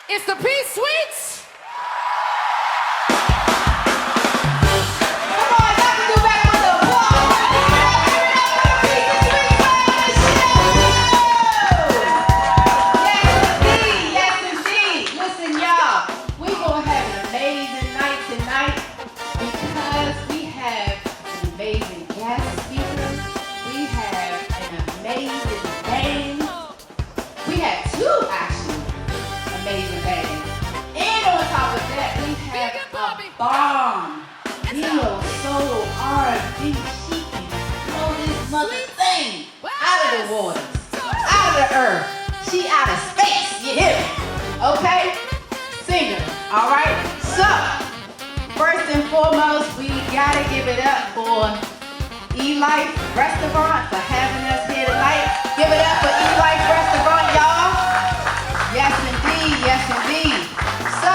It's the Peacez Sweetz. Bomb, neo, soul, R&B, she can blow this mother thing out of the water, out of the earth. She out of space, you hear me? Okay? Singer, all right? So, first and foremost, we gotta give it up for E-Life Restaurant for having us here tonight. Give it up for E-Life Restaurant, y'all. Yes, indeed, yes, indeed. So,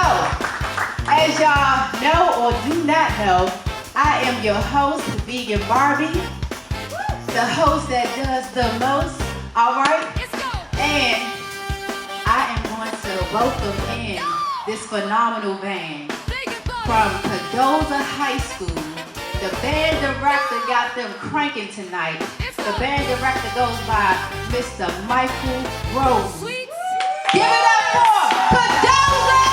as y'all know or do not know, I am your host, Vegan Barbie, the host that does the most, all right? And I am going to welcome in this phenomenal band from Cadoza High School. The band director got them cranking tonight. The band director goes by Mr. Michael Rose. Give it up for Cadoza!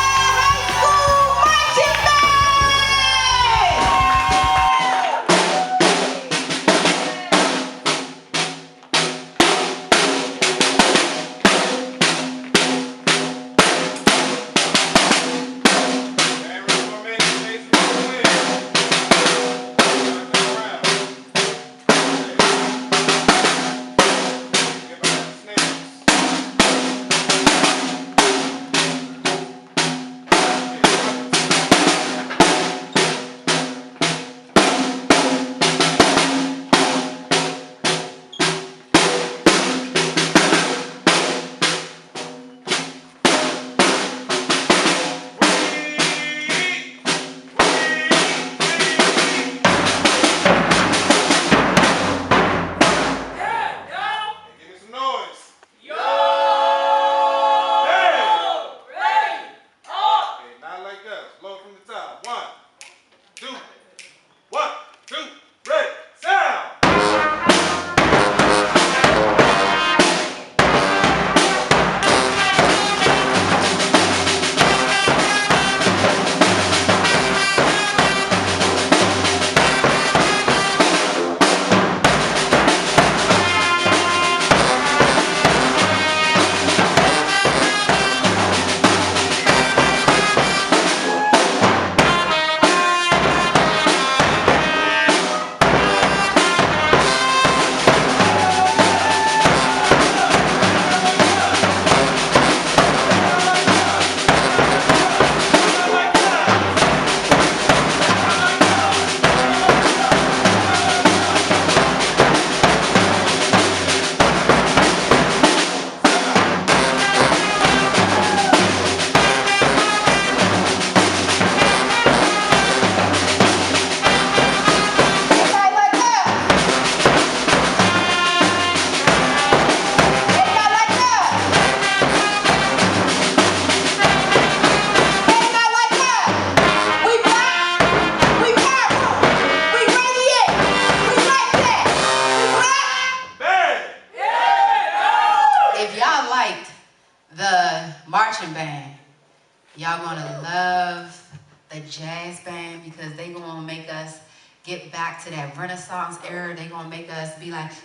Y'all gonna love the jazz band because they gonna make us get back to that Renaissance era. They gonna make us be like, all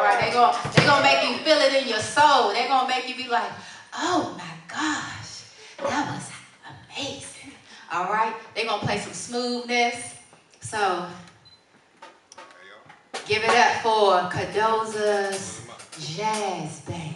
right, they gonna make you feel it in your soul. They gonna make you be like, oh my gosh, that was amazing. All right, they gonna play some smoothness. So give it up for Cadoza's Jazz Band.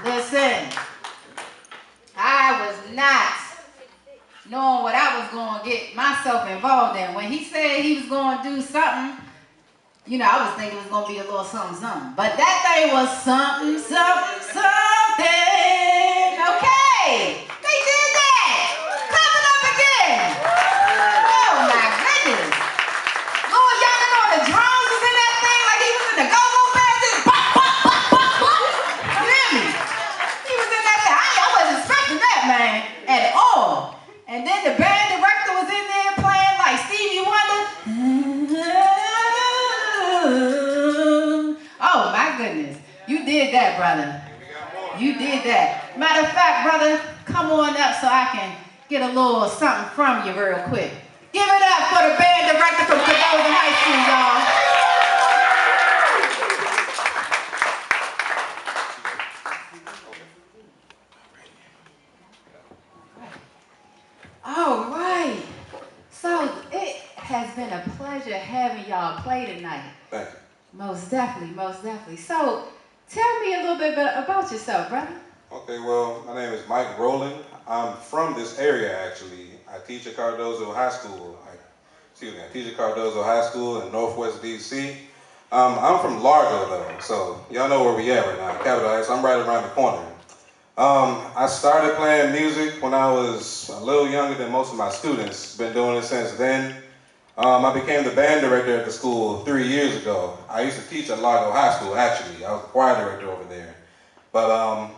Listen. I was not knowing what I was going to get myself involved in. When he said he was going to do something, you know, I was thinking it was going to be a little something, something. But that thing was something. Okay. They did that. Clap it up again. Oh, my goodness. Lord, y'all didn't know the drums was in that thing like he was in the go-go band. Pop, pop, pop, pop, pop. You hear me? He was in that thing. I wasn't expecting that, man, at all. And then the band director was in there playing like Stevie Wonder. Oh, my goodness. You did that, brother. You did that. Matter of fact, brother, come on up so I can get a little something from you real quick. Give it up for the band director from Cadoga High School, y'all. All right. So it has been a pleasure having y'all play tonight. Thank you. Most definitely, most definitely. So tell me a little bit about yourself, brother. Okay, well, my name is Mike Rowland. I'm from this area, actually. I teach at Cardozo High School. I teach at Cardozo High School in Northwest D.C. I'm from Largo though, so y'all know where we at right now, Capital X. I'm right around the corner. I started playing music when I was a little younger than most of my students. Been doing it since then. I became the band director at the school 3 years ago. I used to teach at Largo High School, actually. I was the choir director over there. But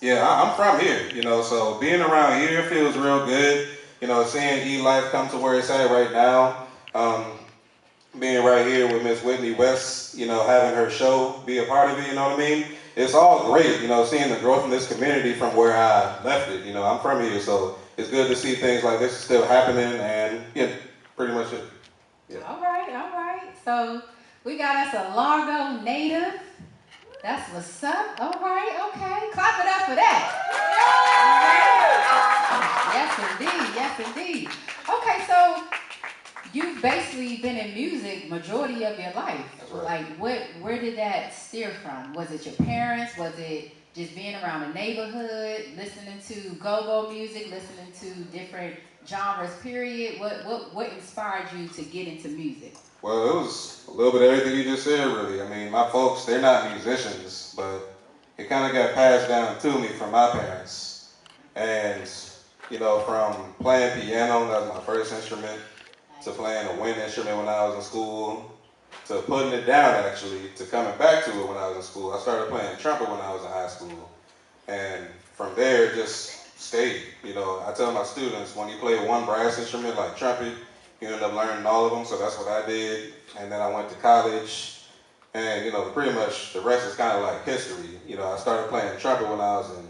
yeah, I'm from here, so being around here feels real good. Seeing E-Life come to where it's at right now. Being right here with Miss Whitney West, having her show, be a part of it, you know what I mean? It's all great, seeing the growth in this community from where I left it. I'm from here, so it's good to see things like this still happening, and yeah, pretty much it. Yeah. All right. So we got us a Largo native. That's what's up. All right, okay. Clap it up for that. Yes, indeed. Okay, so you've basically been in music majority of your life. That's right. Like, where did that steer from? Was it your parents? Was it just being around the neighborhood, listening to go-go music, listening to different genres, period? What inspired you to get into music? Well, it was a little bit of everything you just said, really. I mean, my folks, they're not musicians, but it kind of got passed down to me from my parents. And, from playing piano, that was my first instrument, to playing a wind instrument when I was in school, to putting it down, actually, to coming back to it when I was in school. I started playing trumpet when I was in high school. And from there, it just stayed. I tell my students, when you play one brass instrument like trumpet, you end up learning all of them, so that's what I did. And then I went to college, and pretty much the rest is kind of like history. I started playing trumpet when I was in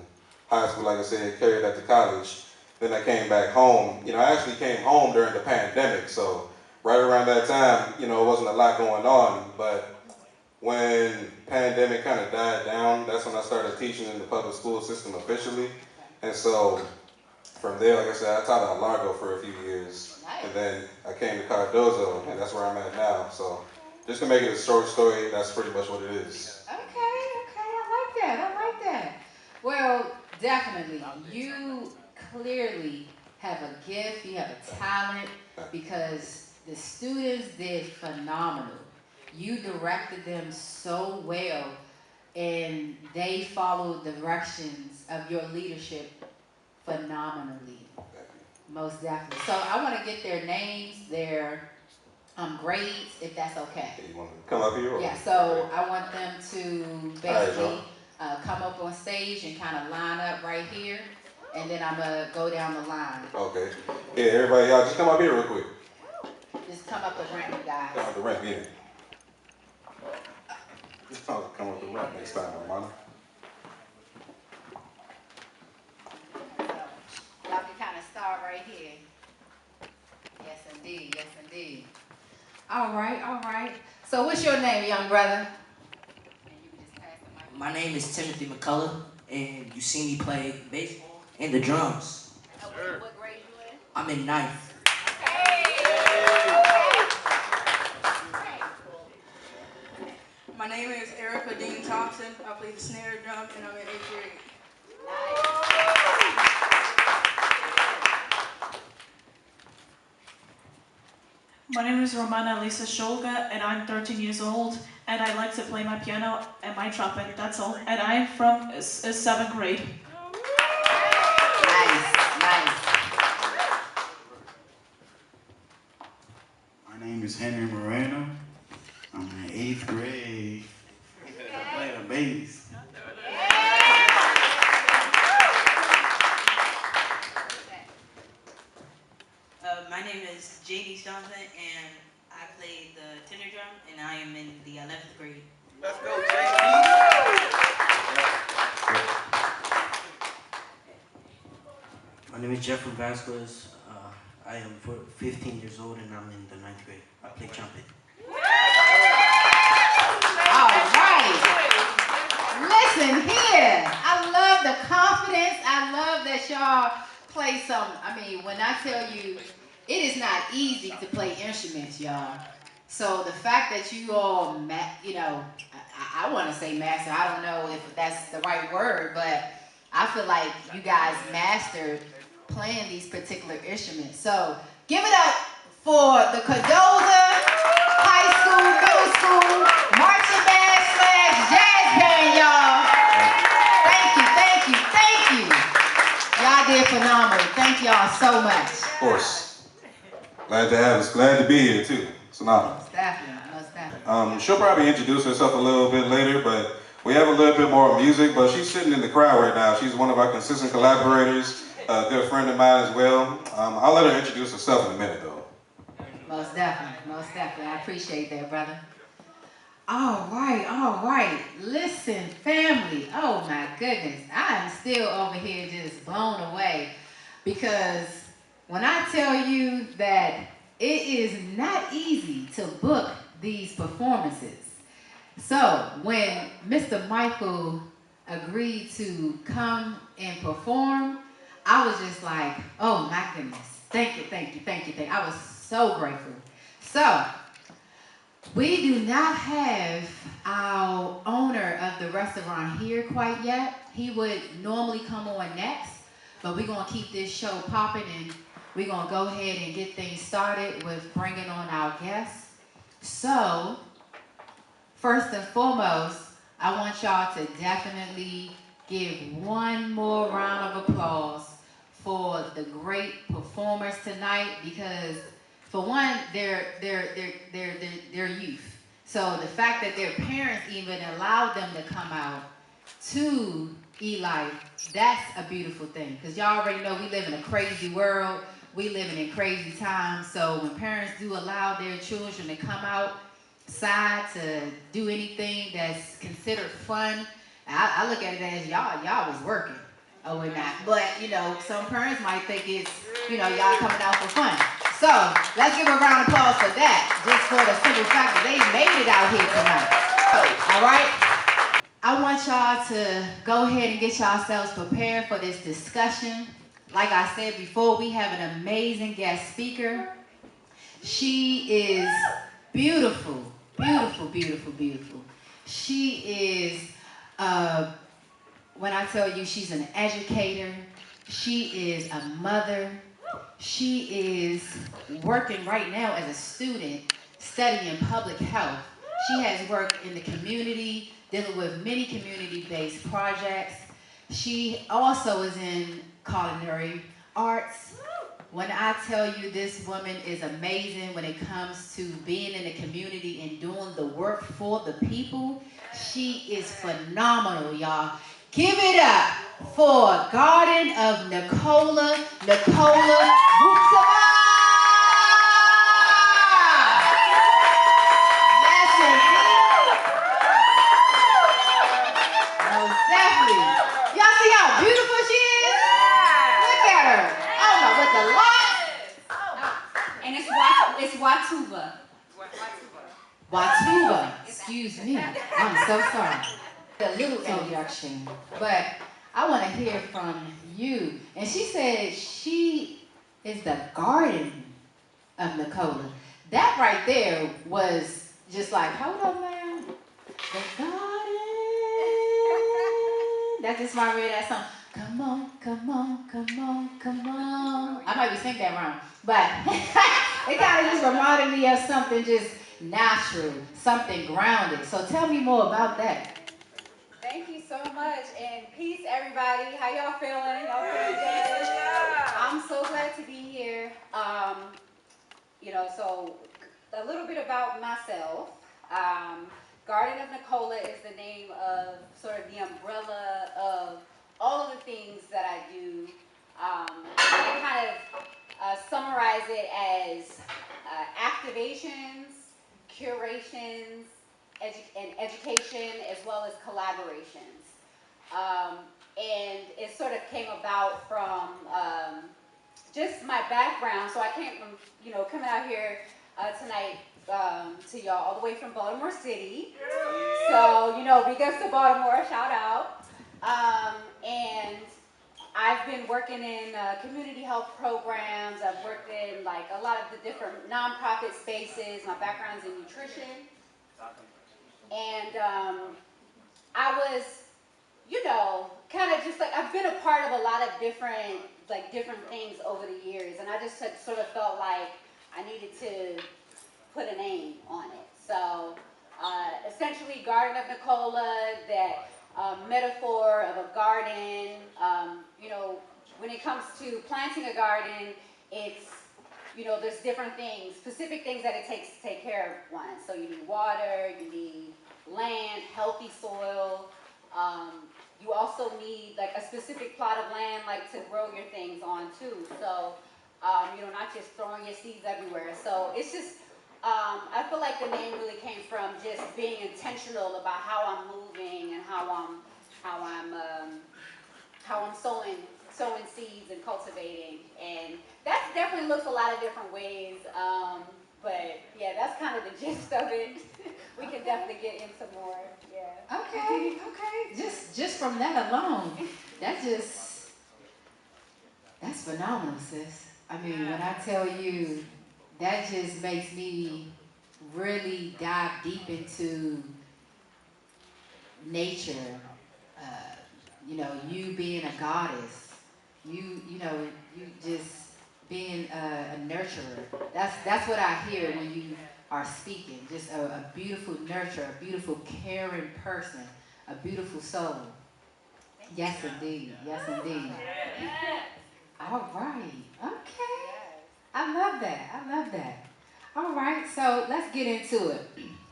high school, like I said, carried that to college. Then I came back home. I actually came home during the pandemic, so right around that time, it wasn't a lot going on. But when pandemic kind of died down, that's when I started teaching in the public school system officially. And so from there, like I said, I taught at Largo for a few years. And then I came to Cardozo, and that's where I'm at now. So just to make it a short story, that's pretty much what it is. Okay, I like that. Well, definitely, you clearly have a gift, you have a talent, because the students did phenomenal. You directed them so well, and they followed the directions of your leadership phenomenally. Most definitely. So I want to get their names, their grades, if that's okay. You want to come up here? Or? Yeah, so I want them to basically come up on stage and kind of line up right here, and then I'm going to go down the line. Okay. Yeah, everybody, y'all just come up here real quick. Just come up the ramp, you guys. Come up the ramp, yeah. Come up the ramp next time, Armando. Y'all can kind of start right here. Yes, indeed. All right. So what's your name, young brother? And you can just pass the mic. My name is Timothy McCullough, and you see me play baseball and the drums. Sure. What grade you in? I'm in 9th. My name is Erica Dean Thompson. I play the snare drum, and I'm in 8th grade. My name is Romana Lisa Sholga, and I'm 13 years old, and I like to play my piano and my trumpet, that's all. And I'm from 7th grade. Nice. My name is Henry Moreno. I'm in 8th grade. I play the bass. My name is J.D. Johnson, and I play the tenor drum, and I am in the 11th grade. Let's go, J.D. My name is Jeffrey Vasquez. I am 15 years old, and I'm in the 9th grade. I play trumpet. All right. Listen here. I love the confidence. I love that y'all play some. I mean, when I tell you, it is not easy to play instruments, y'all. So the fact that you all, I want to say master. I don't know if that's the right word, but I feel like you guys mastered playing these particular instruments. So give it up for the Cardozo High School, Middle School, y'all so much. Of course. Glad to have us. Glad to be here too. It's an honor. Most definitely, most definitely. She'll probably introduce herself a little bit later, but we have a little bit more music, but she's sitting in the crowd right now. She's one of our consistent collaborators, a good friend of mine as well. I'll let her introduce herself in a minute though. Most definitely, most definitely. I appreciate that, brother. All right. Listen, family. Oh my goodness. I am still over here just blown away because when I tell you that it is not easy to book these performances. So when Mr. Michael agreed to come and perform, I was just like, oh my goodness. Thank you. I was so grateful. So, we do not have our owner of the restaurant here quite yet. He would normally come on next, but we're going to keep this show popping and we're going to go ahead and get things started with bringing on our guests. So, first and foremost, I want y'all to definitely give one more round of applause for the great performers tonight because for one, they're youth. So the fact that their parents even allowed them to come out to Eli, that's a beautiful thing. Because y'all already know we live in a crazy world. We living in crazy times. So when parents do allow their children to come outside to do anything that's considered fun, I look at it as y'all was working. Oh, we're not. But, some parents might think it's, y'all coming out for fun. So, let's give a round of applause for that, just for the simple fact that they made it out here tonight. All right? I want y'all to go ahead and get yourselves prepared for this discussion. Like I said before, we have an amazing guest speaker. She is beautiful. She is, when I tell you she's an educator, she is a mother. She is working right now as a student studying public health. She has worked in the community, dealing with many community-based projects. She also is in culinary arts. When I tell you this woman is amazing when it comes to being in the community and doing the work for the people, she is phenomenal, y'all. Give it up for Garden of Nicola Vuksava. Yes, indeed. Most definitely. Y'all see how beautiful she is? Look at her. Oh my, with the locks. And it's Watuba. Watuba. Excuse me. I'm so sorry. A little introduction, but I want to hear from you. And she said she is the Garden of Nicola. That right there was just like, hold on, man. The garden. That's just my read that song. Come on. I might be singing that wrong, but it kind of just reminded me of something just natural, something grounded. So tell me more about that. Thank you so much, and peace, everybody. How y'all feeling? Y'all feeling good? I'm so glad to be here. So a little bit about myself. Garden of Nicola is the name of sort of the umbrella of all of the things that I do. I kind of summarize it as activations, curations, and education, as well as collaborations. And it sort of came about from just my background. So I came from, coming out here tonight to y'all all the way from Baltimore City. So, big ups to Baltimore, shout out. And I've been working in community health programs. I've worked in like a lot of the different nonprofit spaces. My background's in nutrition. And I was, kind of just like, I've been a part of a lot of different things over the years. And I just had sort of felt like I needed to put a name on it. So essentially Garden of Nicola, that metaphor of a garden, when it comes to planting a garden, it's, there's different things, specific things that it takes to take care of one. So you need water, you need land, healthy soil. You also need like a specific plot of land like to grow your things on too. So, not just throwing your seeds everywhere. So it's just, I feel like the name really came from just being intentional about how I'm moving and how I'm sowing seeds and cultivating. And that definitely looks a lot of different ways. But yeah, that's kind of the gist of it. We can definitely get into more. Yeah. Okay. Just from that alone, that's phenomenal, sis. I mean, when I tell you, that just makes me really dive deep into nature. You being a goddess, you just being a nurturer. That's what I hear when you are speaking. Just a beautiful nurturer, a beautiful caring person, a beautiful soul. Yes, indeed. Yes, indeed. All right. Okay. I love that. All right. So let's get into it.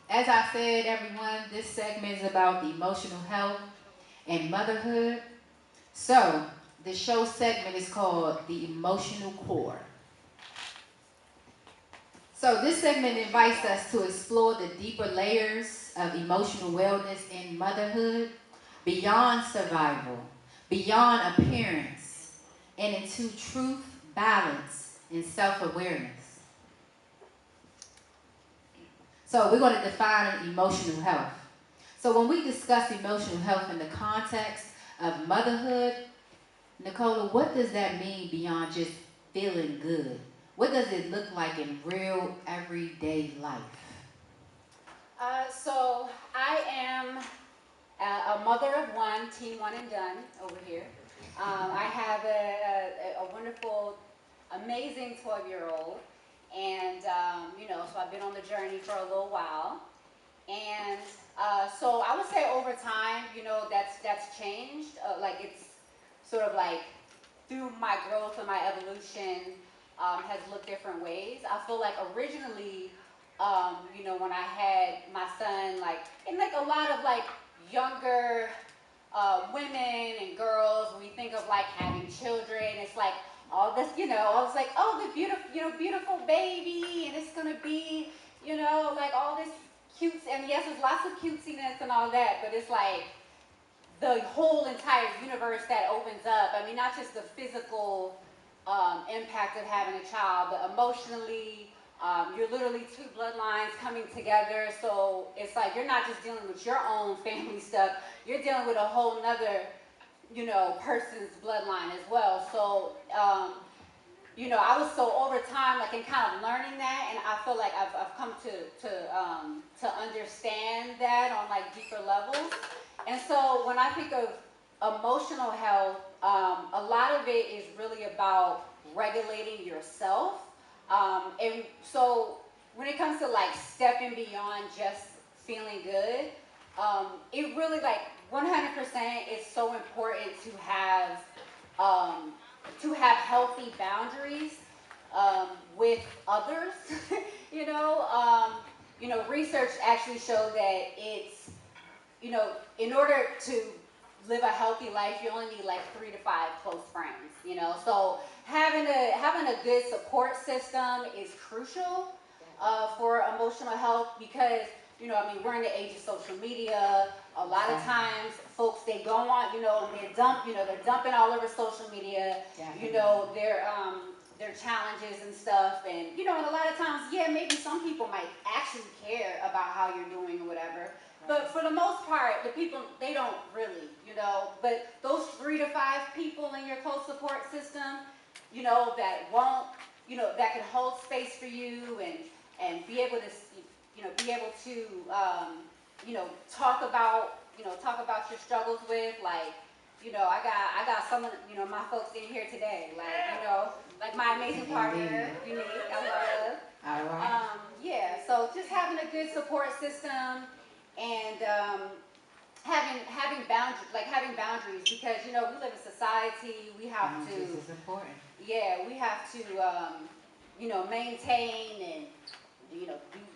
As I said, everyone, this segment is about emotional health and motherhood. So the show segment is called The Emotional Core. So this segment invites us to explore the deeper layers of emotional wellness in motherhood, beyond survival, beyond appearance, and into truth, balance, and self-awareness. So we're going to define emotional health. So when we discuss emotional health in the context of motherhood, Nicola, what does that mean beyond just feeling good? What does it look like in real everyday life? So I am a mother of one, team one and done over here. I have a wonderful, amazing 12-year-old. And, so I've been on the journey for a little while. And so I would say over time, that's changed. It's sort of like through my growth and my evolution has looked different ways. I feel like originally, when I had my son, and a lot of younger women and girls, when we think of having children, it's like all this, I was like, oh, the beautiful baby, and it's gonna be, all this cute, and yes, there's lots of cutesiness and all that, but it's like the whole entire universe that opens up. I mean, not just the physical impact of having a child, but emotionally, you're literally two bloodlines coming together. So it's like you're not just dealing with your own family stuff, you're dealing with a whole nother, person's bloodline as well. So, I was so over time, in kind of learning that, and I feel like I've come to understand that on deeper levels. And so when I think of emotional health, a lot of it is really about regulating yourself. And so when it comes to stepping beyond just feeling good, it really 100% is so important to have healthy boundaries with others. Research actually showed that it's, in order to live a healthy life, you only need 3 to 5 close friends. So having a good support system is crucial for emotional health because, we're in the age of social media. A lot of times folks, they go on, and they're dumping all over social media, their challenges and stuff. And, and a lot of times, yeah, maybe some people might actually care about how you're doing or whatever. But for the most part, the people, they don't really, but those 3 to 5 people in your close support system, that won't, that can hold space for you and be able to, talk about your struggles with, I got some of, my folks in here today, my amazing partner, Unique, I love. All right. Yeah, so just having a good support system and, having boundaries, because we live in society. We have Boundaries to, is important. yeah, we have to maintain and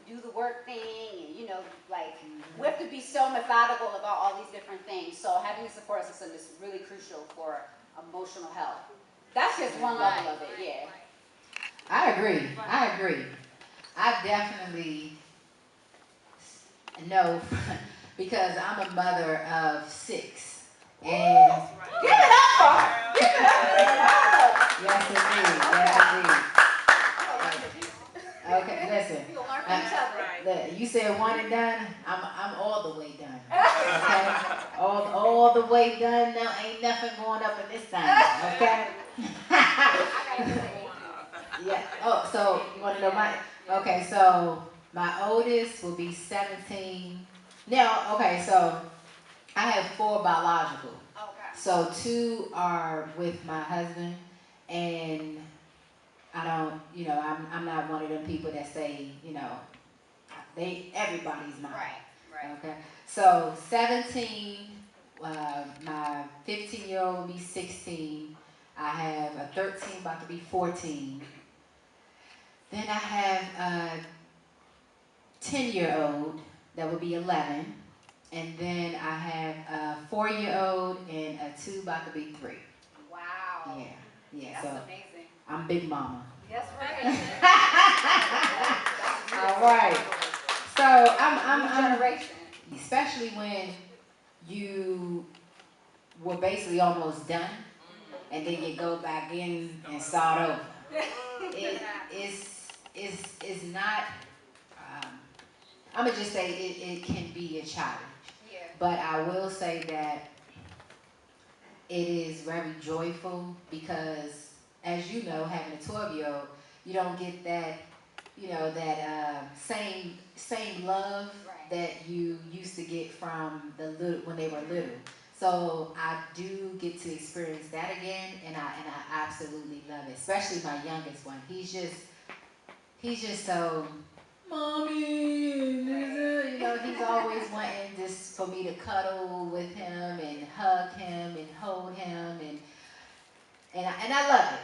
do the work thing, and like we have to be so methodical about all these different things. So having a support system is really crucial for emotional health. That's just one level of it, yeah. I agree. I definitely know because I'm a mother of 6. And Give it up for her. Give it up for your mother. yes, indeed. Okay, listen. We'll learn from each other. You said one and done. I'm all the way done. Okay, all the way done. Now ain't nothing going up in this thing. Okay. Yeah. Oh, so you want to know my? Okay, so my oldest will be 17. Now, okay, so I have 4 biological. Okay. So 2 are with my husband, and I don't, I'm not one of them people that say, everybody's mine. Right. Okay. So 17, my 15-year-old will be 16. I have a 13 about to be 14. Then I have a 10-year-old that will be 11. And then I have a 4-year-old and a 2 about to be 3. Wow. Yeah. That's So amazing. I'm big mama. That's right. All right. So I'm generation. especially when you were basically almost done, and then you go back in and start over. It's not. I'm gonna just say it can be a challenge. Yeah. But I will say that it is very joyful because, as you know, having a 12-year-old, you don't get that, same love that you used to get from when they were little. So I do get to experience that again, and I absolutely love it. Especially my youngest one. He's just so mommy, he's always wanting just for me to cuddle with him and hug him and hold him, and I love it.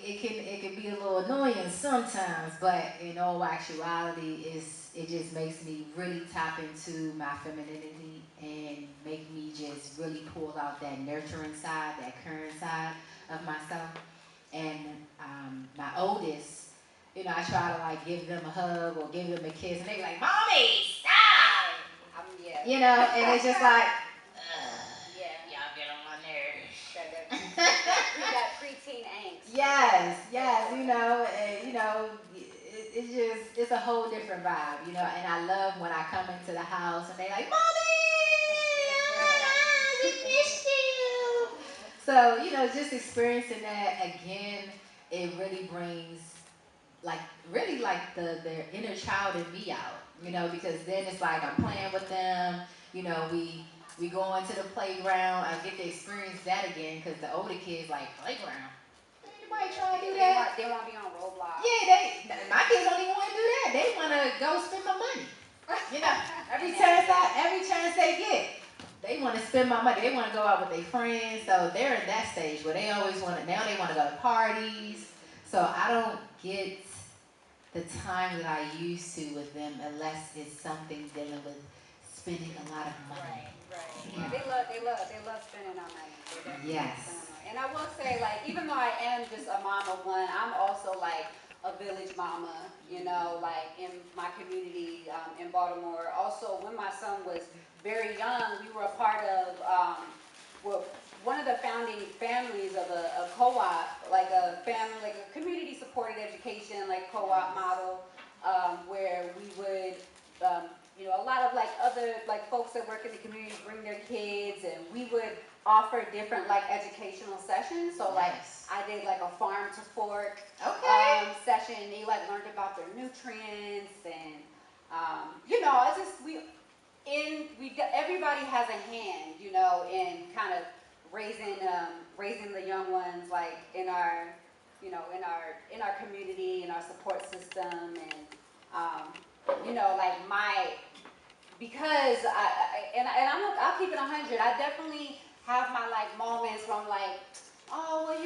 It can be a little annoying sometimes, but in all actuality, it just makes me really tap into my femininity and make me just really pull out that nurturing side, that caring side of myself. And my oldest, I try to give them a hug or give them a kiss, and they be like, "Mommy, stop!" Yeah. And it's just like, Y'all get on my nerves. That preteen angst. Yes, it's a whole different vibe, and I love when I come into the house and they like, "Mommy, we missed you." So, just experiencing that again, it really brings the inner child in me out, because then it's like I'm playing with them, we go into the playground, I get to experience that again, because the older kids like, playground? Anybody trying to do that? They want to be on Roblox. Yeah, my kids don't even want to do that. They want to go spend my money. Every chance they get, they want to spend my money. They want to go out with their friends. So they're in that stage where they always want to, now they want to go to parties. So I don't get the time that I used to with them unless it's something dealing with spending a lot of money. Right. Yeah. They love spending our money. They definitely Yes. spend our money. And I will say, even though I am just a mom of one, I'm also a village mama, in my community in Baltimore. Also, when my son was very young, we were a part of one of the founding families of a co-op, a family, a community supported education, co-op model, where we would, a lot of other folks that work in the community bring their kids, and we would offer different educational sessions. So Nice. I did a farm to fork session. They learned about their nutrients, and everybody has a hand, in kind of raising the young ones in our community, in our support system, and my because I'll keep it 100. I definitely have my like moments where I'm like, oh well,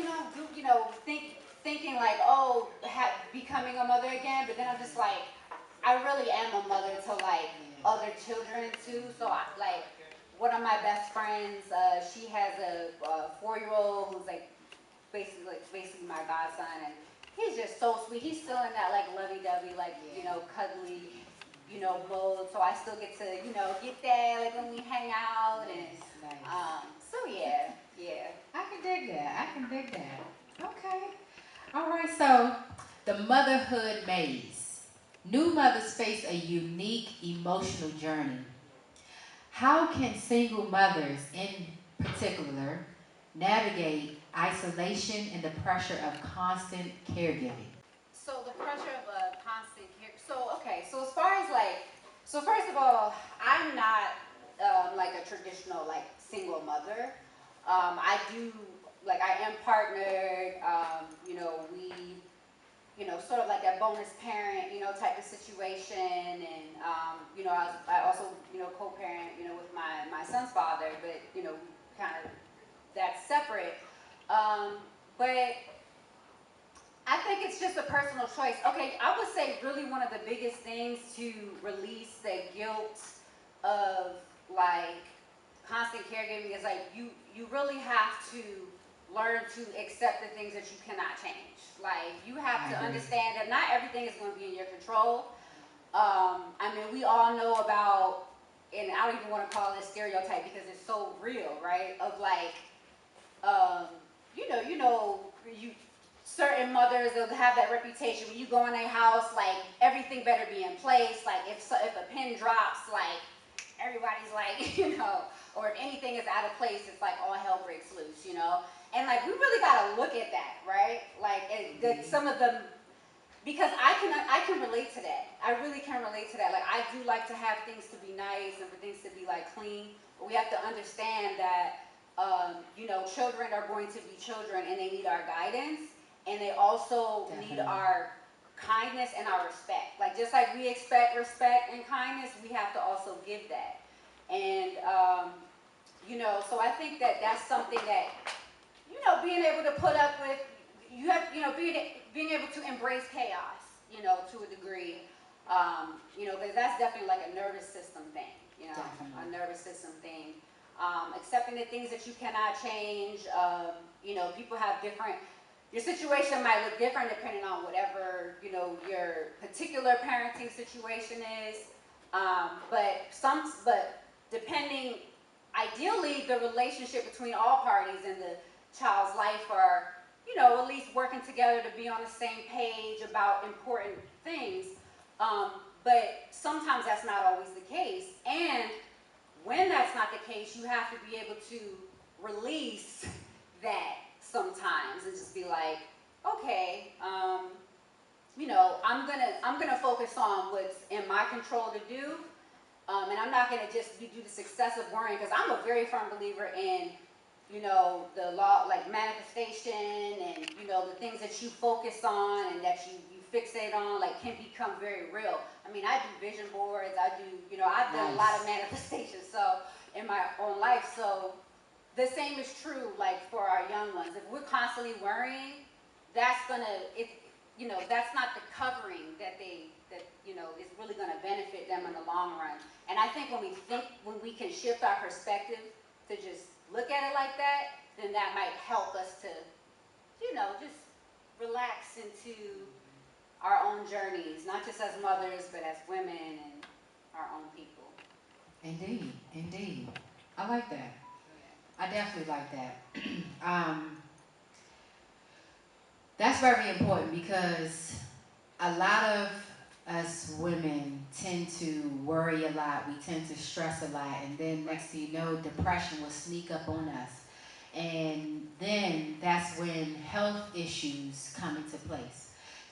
thinking like, oh, becoming a mother again. But then I'm just like, I really am a mother to like other children too. So like one of my best friends, she has a 4-year-old who's like basically my godson, and he's just so sweet. He's still in that like lovey-dovey, like cuddly, mode. So I still get to get that like when we hang out, and so yeah. I can dig that. Okay. All right, so the motherhood maze. New mothers face a unique emotional journey. How can single mothers in particular navigate isolation and the pressure of constant caregiving? So the pressure of a constant care. So as far as first of all, I'm not like a traditional like single mother. I am partnered. We sort of like a bonus parent, type of situation, and I also co-parent, with my son's father, but kind of that's separate. But I think it's just a personal choice. Okay, I would say really one of the biggest things to release the guilt of like constant caregiving is like you really have to learn to accept the things that you cannot change. Like you have to understand that not everything is going to be in your control. We all know about, and I don't even want to call it a stereotype because it's so real, right? Of like, certain mothers, they'll have that reputation. When you go in their house, like everything better be in place. Like if a pin drops, like everybody's like, or if anything is out of place, it's like all hell breaks loose, And like we really gotta look at that, right? Like some of them, because I can relate to that. I really can relate to that. Like I do like to have things to be nice and for things to be like clean, but we have to understand that children are going to be children and they need our guidance, and they also need our kindness and our respect. Like just like we expect respect and kindness, we have to also give that. And so I think that that's something that being able to put up with, you have being able to embrace chaos, to a degree, because that's definitely like a nervous system thing, a nervous system thing. Accepting the things that you cannot change. People have different. Your situation might look different depending on whatever your particular parenting situation is. But depending, ideally, the relationship between all parties in the child's life are at least working together to be on the same page about important things. But sometimes that's not always the case, and when that's not the case, you have to be able to release that sometimes and just be like, okay, I'm gonna focus on what's in my control to do, and I'm not gonna just do this excessive worrying, because I'm a very firm believer in the law, like manifestation, and the things that you focus on and that you fixate on, like can become very real. I do vision boards. I've done a lot of manifestations so in my own life. So the same is true like for our young ones. If we're constantly worrying, that's not the covering that is really gonna benefit them in the long run. And I think when we can shift our perspective to just look at it like that, then that might help us to, just relax into our own journeys, not just as mothers, but as women and our own people. Indeed. I like that. I definitely like that. That's very important because a lot of us women tend to worry a lot. We tend to stress a lot, and then next thing you know, depression will sneak up on us. And then that's when health issues come into place.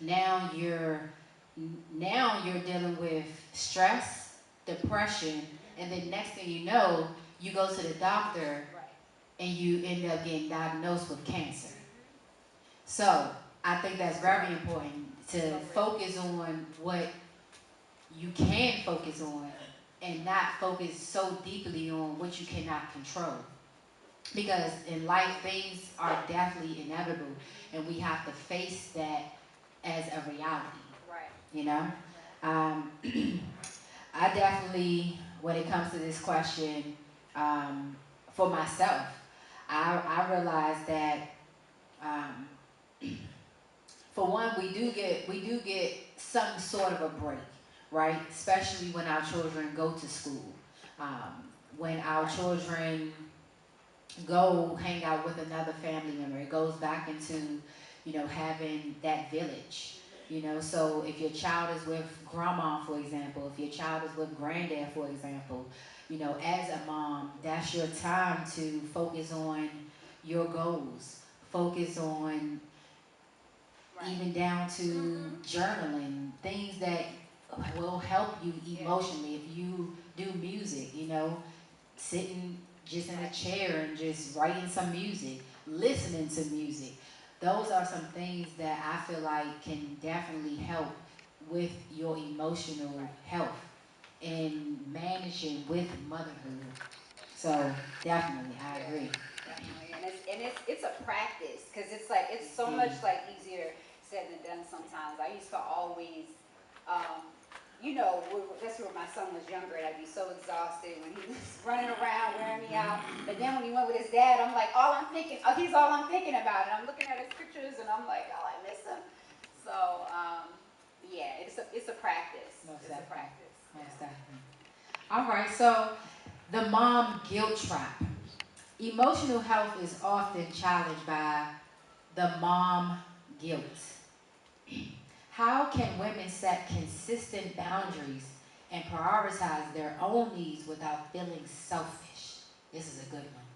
Now you're dealing with stress, depression, and then next thing you know, you go to the doctor and you end up getting diagnosed with cancer. So I think that's very important to focus on what you can focus on and not focus so deeply on what you cannot control. Because in life, things are definitely inevitable, and we have to face that as a reality. Right. You know, um, I definitely, when it comes to this question, for myself, I realize that um, for one, we do get some sort of a break, right? Especially when our children go to school, when our children go hang out with another family member. It goes back into, having that village. So if your child is with grandma, for example, if your child is with granddad, for example, as a mom, that's your time to focus on your goals, focus on even down to journaling, things that will help you emotionally. If you do music, sitting just in a chair and just writing some music, listening to music. Those are some things that I feel like can definitely help with your emotional health and managing with motherhood. So definitely, I agree. Definitely, and it's a practice because it's so much easier said than done sometimes. I used to always, that's where my son was younger, and I'd be so exhausted when he was running around wearing me out. But then when he went with his dad, I'm like, he's all I'm thinking about, and I'm looking at his pictures, and I'm like, oh, I miss him. So it's a practice. Most It's a definitely. practice. Most definitely. All right, so the mom guilt trap. Emotional health is often challenged by the mom guilt. How can women set consistent boundaries and prioritize their own needs without feeling selfish? This is a good one.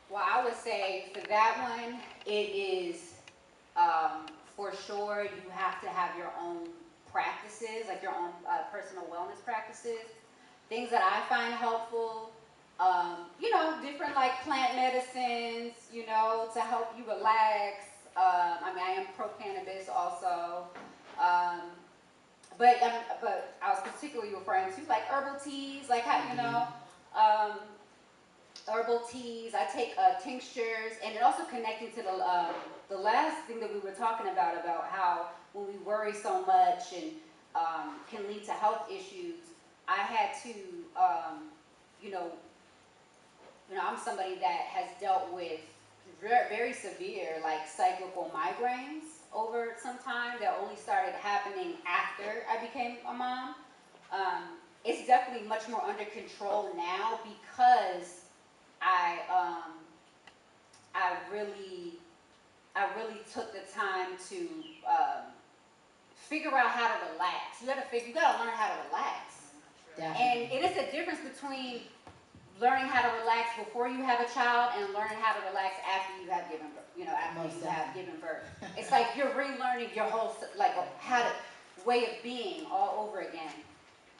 Well, I would say for that one, it is for sure you have to have your own practices, like your own personal wellness practices. Things that I find helpful, different like plant medicines, to help you relax. I am pro cannabis also. But I was particularly referring to like herbal teas, like how, herbal teas. I take tinctures, and it also connecting to the last thing that we were talking about how when we worry so much and can lead to health issues. I had to, I'm somebody that has dealt with very, very severe like cyclical migraines over some time that only started happening after I became a mom. It's definitely much more under control now because I really took the time to figure out how to relax. You gotta learn how to relax. Definitely. And it is a difference between learning how to relax before you have a child and learning how to relax after you have given birth. Given birth. It's like you're relearning your whole way of being all over again.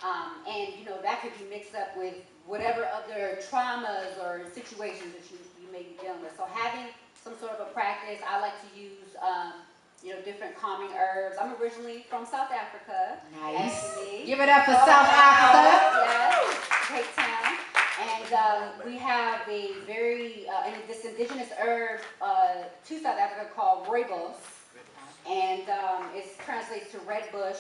And that could be mixed up with whatever other traumas or situations that you may be dealing with. So having some sort of a practice, I like to use different calming herbs. I'm originally from South Africa. Nice. Actually. Give it up for South Africa. Yes, Cape Town. And we have a this indigenous herb to South Africa called rooibos. And it translates to red bush.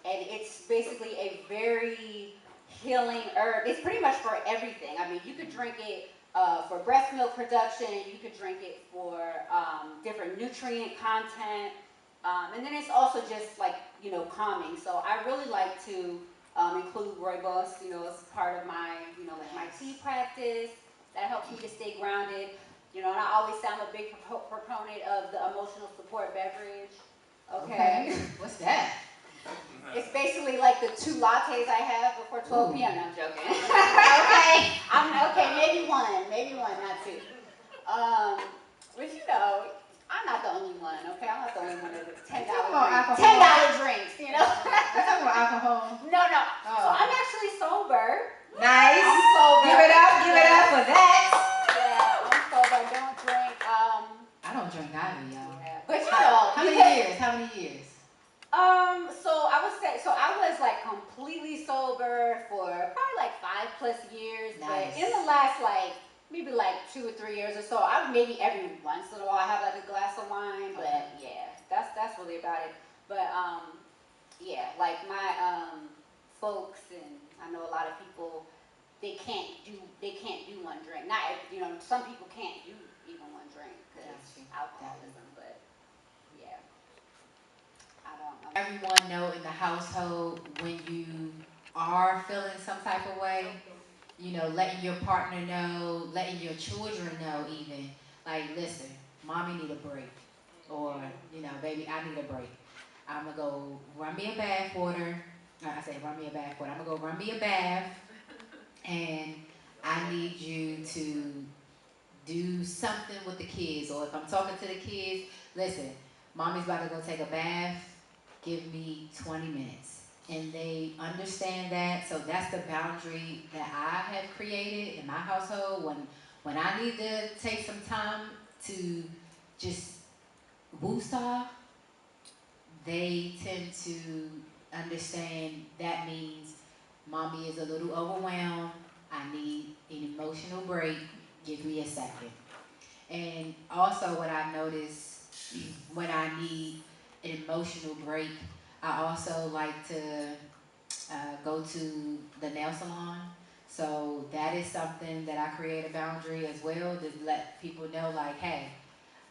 And it's basically a very healing herb. It's pretty much for everything. You could drink it for breast milk production. You could drink it for different nutrient content. And then it's also just calming. So I really like to include rooibos, as part of my, my tea practice. That helps me to stay grounded. And I always say I'm a big proponent of the emotional support beverage. Okay. What's that? It's basically like the 2 lattes I have before 12 p.m. No, I'm joking. Okay, maybe one, not 2. But I'm not the only one, okay? I'm not the only one with $10 drinks, You're talking about alcohol. No. Oh. So I'm actually sober. Nice. I'm sober. Give it up for that. Yeah, I'm sober. I don't drink. I don't drink either, y'all. Yeah. But How many years? So I would say, I was like completely sober for or 3 years or so. I would maybe every once in a while have like a glass of wine, but yeah, that's really about it. But yeah, like my folks, and I know a lot of people, they can't do one drink. Not, you know, some people can't do even one drink because alcoholism. But yeah, I don't know. Everyone know in the household when you are feeling some type of way, you know, letting your partner know, letting your children know even, like, listen, mommy need a break. Or, you know, baby, I need a break. I'm gonna go run me a bath water. I say run me a bath water. I'm gonna go run me a bath, and I need you to do something with the kids. Or if I'm talking to the kids, listen, mommy's about to go take a bath. Give me 20 minutes. And they understand that. So that's the boundary that I have created in my household. When I need to take some time to just woosah, they tend to understand that means mommy is a little overwhelmed. I need an emotional break. Give me a second. And also what I've noticed when I need an emotional break, I also like to go to the nail salon. So that is something that I create a boundary as well, to let people know, like, hey,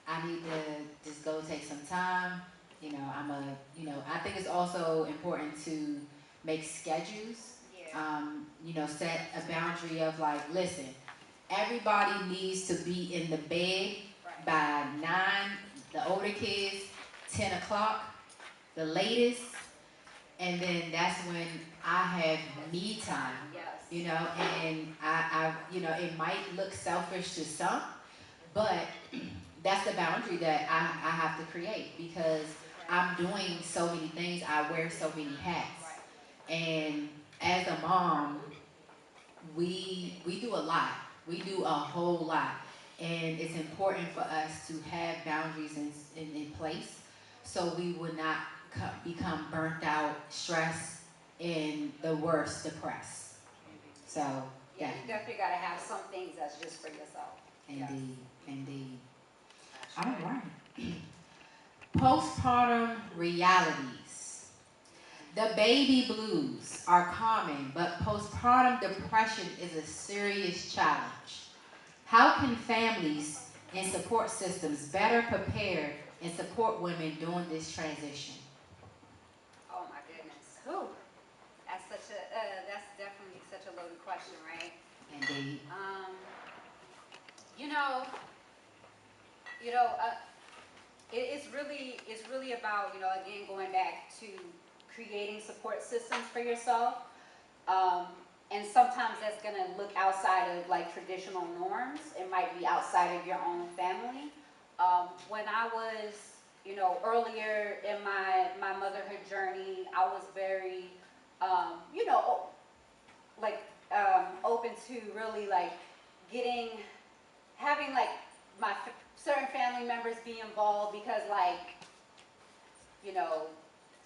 I need to just go take some time. You know, I think it's also important to make schedules. You know, set a boundary of like, listen, everybody needs to be in the bed by 9, the older kids, 10 o'clock, the latest. And then that's when I have me time, you know, and I you know, it might look selfish to some, but that's the boundary that I have to create, because I'm doing so many things. I wear so many hats. And as a mom, we do a lot. We do a whole lot. And it's important for us to have boundaries in place so we would not become burnt out, stressed, and the worst, depressed. So, yeah, you definitely got to have some things that's just for yourself. Indeed, indeed. All right. Postpartum realities. The baby blues are common, but postpartum depression is a serious challenge. How can families and support systems better prepare and support women during this transition? Oh my goodness. Whew. That's definitely such a loaded question, right? Indeed. You know, you know, it's really about, you know, again, going back to creating support systems for yourself. And sometimes that's gonna look outside of like traditional norms. It might be outside of your own family. When I was, you know, earlier in my motherhood journey, I was very, you know, like open to really like having like my certain family members be involved, because like, you know,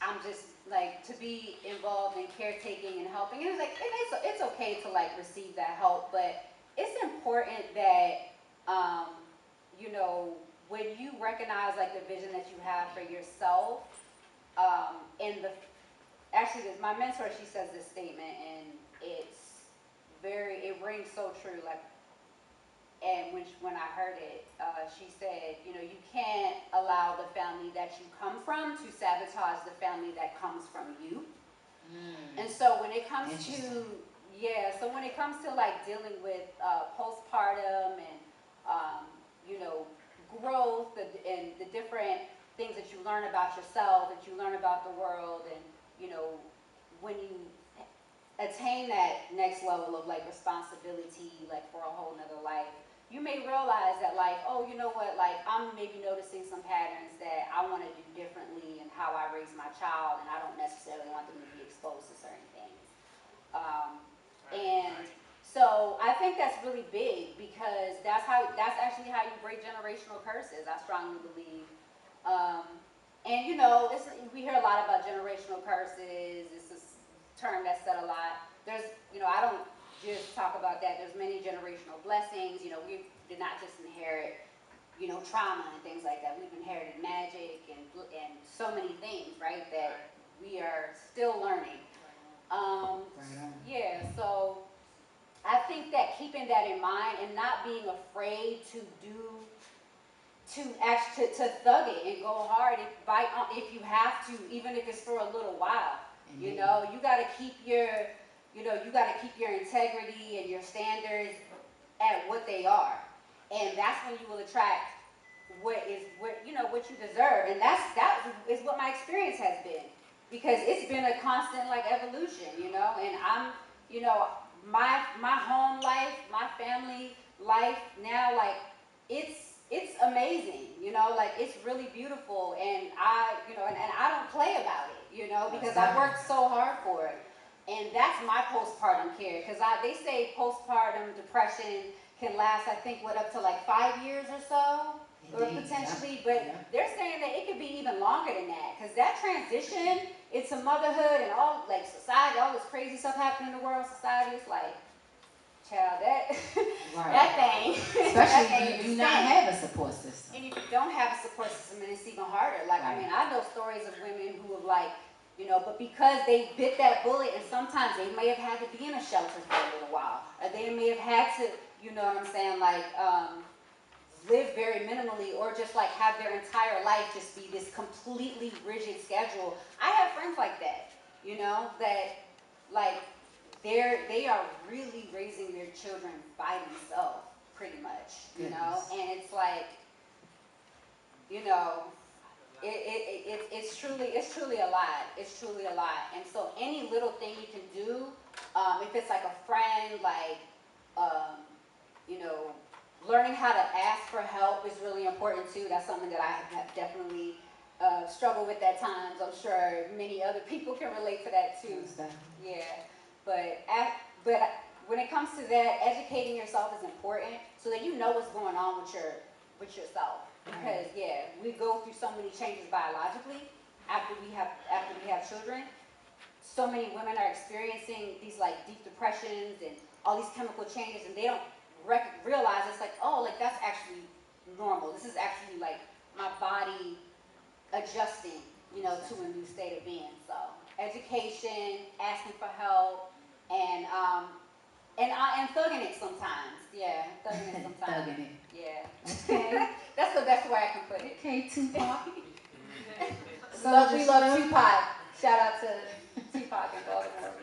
I'm just like to be involved in caretaking and helping. And it's like, it's okay to like receive that help, but it's important that, you know, when you recognize like the vision that you have for yourself, and actually my mentor, she says this statement, and it rings so true. Like, and when I heard it, she said, you know, you can't allow the family that you come from to sabotage the family that comes from you. And so when it comes to, so when it comes to like dealing with postpartum and, you know, growth and the different things that you learn about yourself, that you learn about the world, and, you know, when you attain that next level of like responsibility, like for a whole nother life, you may realize that like, oh, you know what, like I'm maybe noticing some patterns that I want to do differently in how I raise my child, and I don't necessarily want them to be exposed to certain things. And so I think that's really big, because that's actually how you break generational curses, I strongly believe. And you know, we hear a lot about generational curses. It's a term that's said a lot. There's, you know, I don't just talk about that. There's many generational blessings. You know, did not just inherit, you know, trauma and things like that. We've inherited magic and so many things, right, that we are still learning. Yeah, so I think that keeping that in mind and not being afraid to thug it and go hard, if you have to, even if it's for a little while. You know, you gotta keep your integrity and your standards at what they are. And that's when you will attract what you deserve. And that is what my experience has been. Because it's been a constant like evolution, you know, and I'm, you know, my home life, my family life now, like it's amazing, you know, like it's really beautiful, and I don't play about it, you know, because I worked so hard for it. And that's my postpartum care, because they say postpartum depression can last, I think, up to like 5 years or so, or potentially, but they're saying that it could be even longer than that, because that transition into motherhood and all, like, society, all this crazy stuff happening in the world, society, it's like, child, that thing. Especially if you do not have a support system. And if you don't have a support system, then it's even harder. Like, I mean, I know stories of women who have, like, you know, but because they bit that bullet, and sometimes they may have had to be in a shelter for a little while, or they may have had to, you know what I'm saying, like, live very minimally, or just like have their entire life just be this completely rigid schedule. I have friends like that, you know, that like they are really raising their children by themselves, pretty much, you know, and it's like, you know, it's truly a lot. It's truly a lot. And so any little thing you can do, if it's like a friend, like, you know, learning how to ask for help is really important too. That's something that I have definitely struggled with at times. I'm sure many other people can relate to that too. Yeah, but when it comes to that, educating yourself is important so that you know what's going on with yourself. Because we go through so many changes biologically after we have children. So many women are experiencing these like deep depressions and all these chemical changes, and they don't realize it's like, oh, like that's actually normal. This is actually like my body adjusting, you know, to a new state of being. So education, asking for help, and thugging it sometimes. Yeah, thugging it sometimes. Thugging it. Yeah. Okay. That's the best way I can put it. Okay, Tupac. We love Tupac. Shout out to Tupac in Baltimore.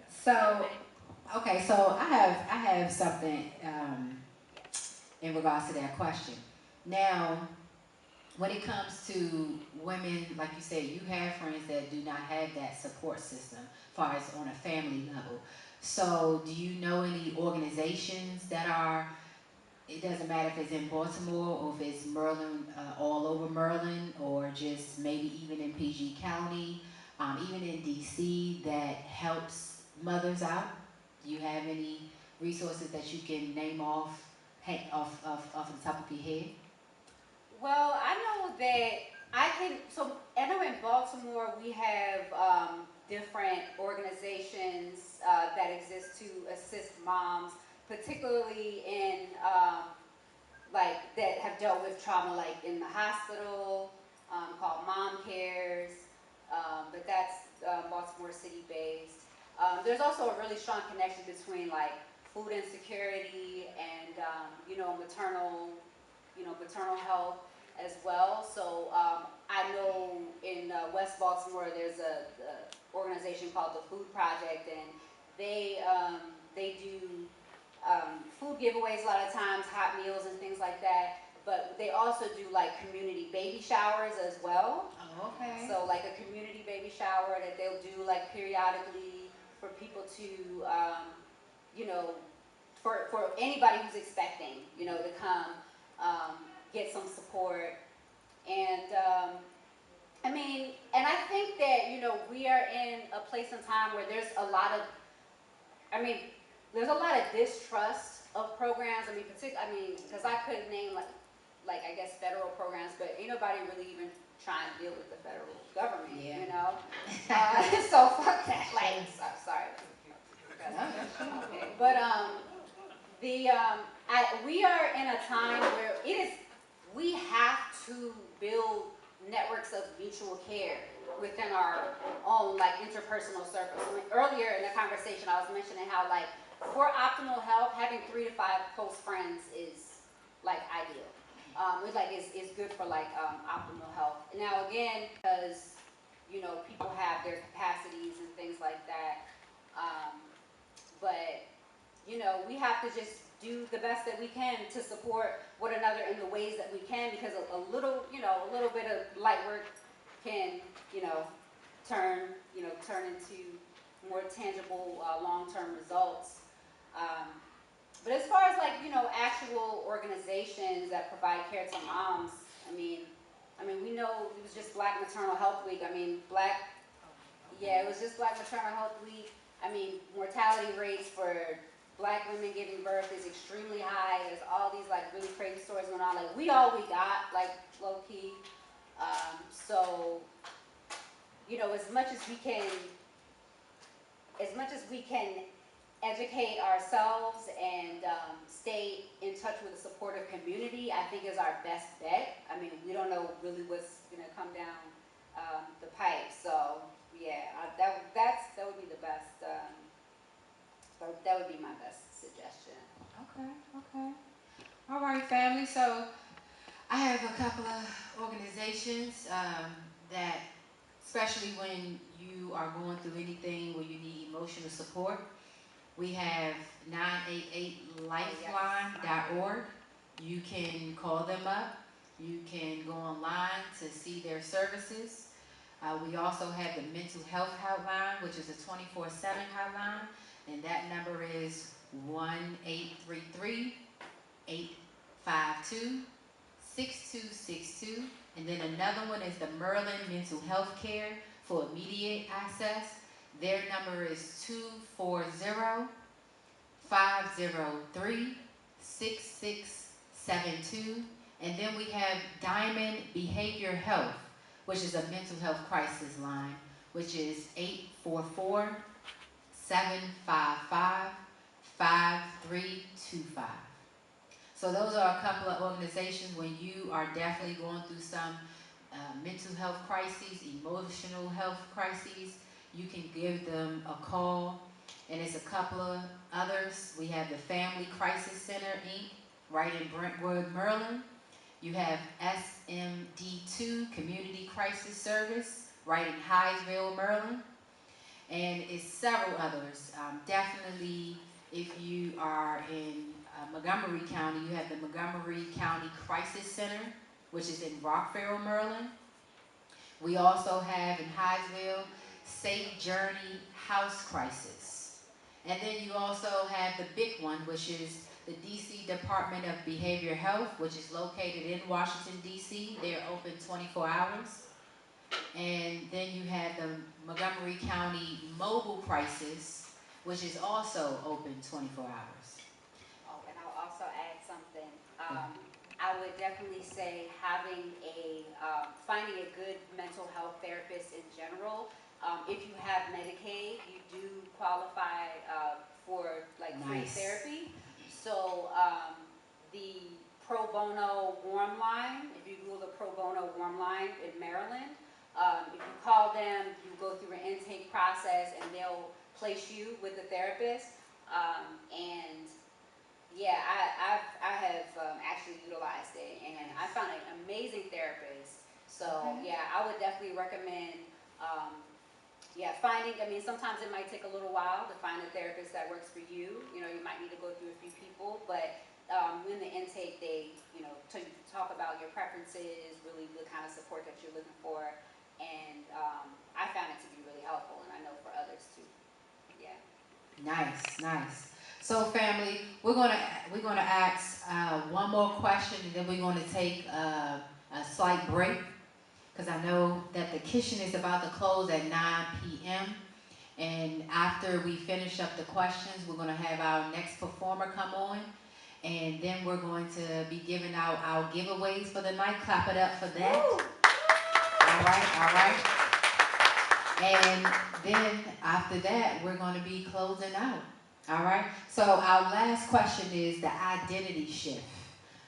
So, okay, so I have something in regards to that question. Now, when it comes to women, like you said, you have friends that do not have that support system as far as on a family level. So do you know any organizations that are, it doesn't matter if it's in Baltimore or if it's Maryland, all over Maryland, or just maybe even in PG County, even in DC, that helps mothers out? Do you have any resources that you can name off the top of your head? Well, I know that I know in Baltimore we have different organizations that exist to assist moms, particularly in like that have dealt with trauma, like in the hospital, called Mom Cares, but that's Baltimore City based. There's also a really strong connection between like food insecurity and maternal health as well. So I know in West Baltimore there's a organization called the Food Project, and they do food giveaways a lot of times, hot meals and things like that. But they also do like community baby showers as well. Oh, okay. So like a community baby shower that they'll do like periodically for people to, for anybody who's expecting, to come get some support. And I think that, we are in a place and time where there's a lot of distrust of programs. Because I could name like I guess federal programs, but ain't nobody really even trying to deal with the federal government, so fuck that. Like, sorry. Okay. But We are in a time where we have to build networks of mutual care within our own like interpersonal circles. So earlier in the conversation, I was mentioning how like for optimal health, having 3 to 5 close friends is like ideal. It's like it's good for like optimal health. Now again, because you know people have their capacities and things like that, but you know we have to just do the best that we can to support one another in the ways that we can, because a little bit of light work can turn into more tangible long-term results. But as far as like actual organizations that provide care to moms, I mean we know it was just Black Maternal Health Week. It was just Black Maternal Health Week. I mean, mortality rates for Black women giving birth is extremely high. There's all these like really crazy stories going on. Like we got, like low key. So, as much as we can educate ourselves and stay in touch with a supportive community, I think is our best bet. I mean, we don't know really what's gonna come down the pipe. So yeah, that would be the best. That would be my best suggestion. Okay. All right, family. So I have a couple of organizations that, especially when you are going through anything where you need emotional support, we have 988lifeline.org. You can call them up. You can go online to see their services. We also have the mental health hotline, which is a 24/7 hotline, and that number is 1-833-852-6262. And then another one is the Maryland Mental Health Care for immediate access. Their number is 240-503-6672. And then we have Diamond Behavior Health, which is a mental health crisis line, which is 844-755-5325. So those are a couple of organizations when you are definitely going through some mental health crises, emotional health crises. You can give them a call. And there's a couple of others. We have the Family Crisis Center, Inc., right in Brentwood, Maryland. You have SMD2 Community Crisis Service, right in Hyattsville, Maryland. And it's several others. Definitely, if you are in Montgomery County, you have the Montgomery County Crisis Center, which is in Rockville, Maryland. We also have in Hyattsville, Safe Journey House Crisis. And then you also have the big one, which is the DC Department of Behavioral Health, which is located in Washington, DC. They're open 24 hours. And then you have the Montgomery County Mobile Crisis, which is also open 24 hours. Oh, and I'll also add something. I would definitely say finding a good mental health therapist in general. If you have Medicaid, you do qualify for like free therapy. So the Pro Bono Warm Line, if you Google the Pro Bono Warm Line in Maryland, if you call them, you go through an intake process and they'll place you with a therapist. And yeah, I have actually utilized it, and I found an amazing therapist. So yeah, I would definitely recommend finding, sometimes it might take a little while to find a therapist that works for you. You might need to go through a few people, but in the intake, they, talk about your preferences, really the kind of support that you're looking for. And I found it to be really helpful, and I know for others too. Yeah. Nice. So family, we're gonna ask one more question, and then we're gonna take a slight break, because I know that the kitchen is about to close at 9 p.m. And after we finish up the questions, we're gonna have our next performer come on, and then we're going to be giving out our giveaways for the night. Clap it up for that. Woo! All right. And then after that, we're going to be closing out. All right. So our last question is the identity shift.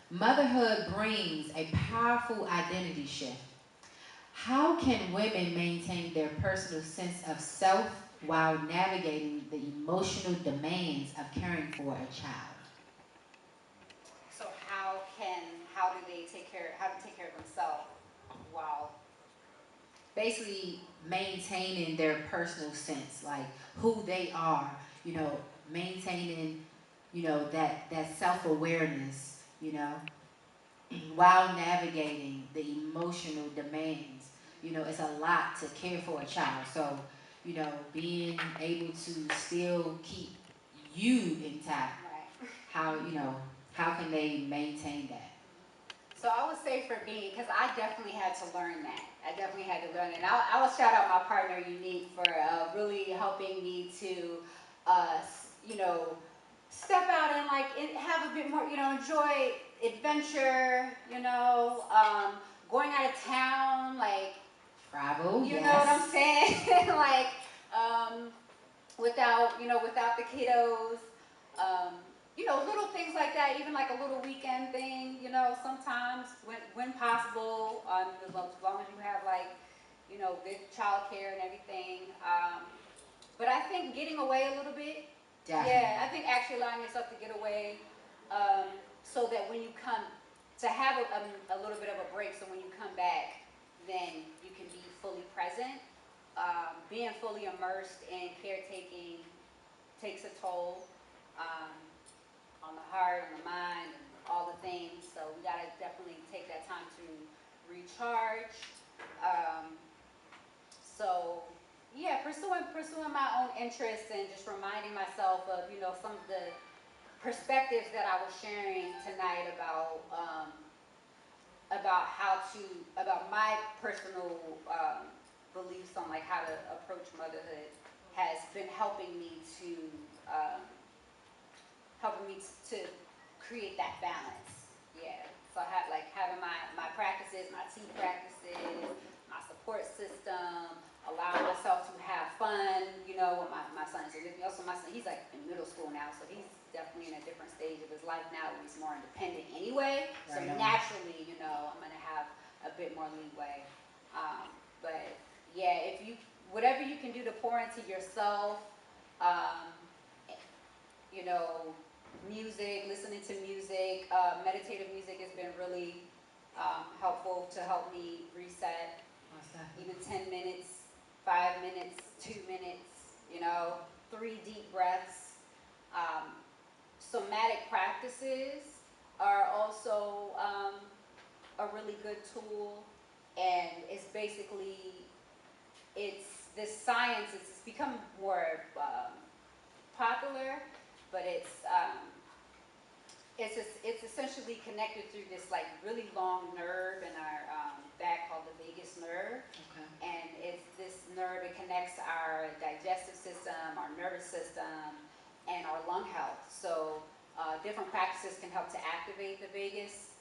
Motherhood brings a powerful identity shift. How can women maintain their personal sense of self while navigating the emotional demands of caring for a child? So how do they take care of themselves while Basically maintaining their personal sense, like who they are, maintaining, that self-awareness, while navigating the emotional demands. It's a lot to care for a child. So, being able to still keep you intact, right? how can they maintain that? So I would say for me, because I definitely had to learn that. I definitely had to learn it. And I will shout out my partner, Unique, for really helping me to, step out and have a bit more, enjoy adventure, going out of town, Travel, you yes. know what I'm saying? Without the kiddos. Little things like that, even like a little weekend thing, sometimes when possible, as long as you have good childcare and everything. But I think getting away a little bit, Definitely. yeah, I think actually allowing yourself to get away, so that when you come, to have a little bit of a break, so when you come back, then you can be fully present. Being fully immersed in caretaking takes a toll. On the heart, on the mind, and all the things. So we gotta definitely take that time to recharge. So yeah, pursuing my own interests and just reminding myself of some of the perspectives that I was sharing tonight about my personal beliefs on how to approach motherhood has been helping me to create that balance. Yeah. So I have having my practices, my tea practices, my support system, allowing myself to have fun, with my son is with me. Also my son, he's in middle school now, so he's definitely in a different stage of his life now where he's more independent anyway. So Right on. naturally, I'm gonna have a bit more leeway. But yeah, whatever you can do to pour into yourself, um, music, listening to music, meditative music has been really helpful to help me reset. Even 10 minutes, 5 minutes, 2 minutes, 3 deep breaths. Somatic practices are also a really good tool, and it's this science, it's become more popular, but it's essentially connected through this really long nerve in our back called the vagus nerve. Okay. And it's this nerve, it connects our digestive system, our nervous system, and our lung health. So different practices can help to activate the vagus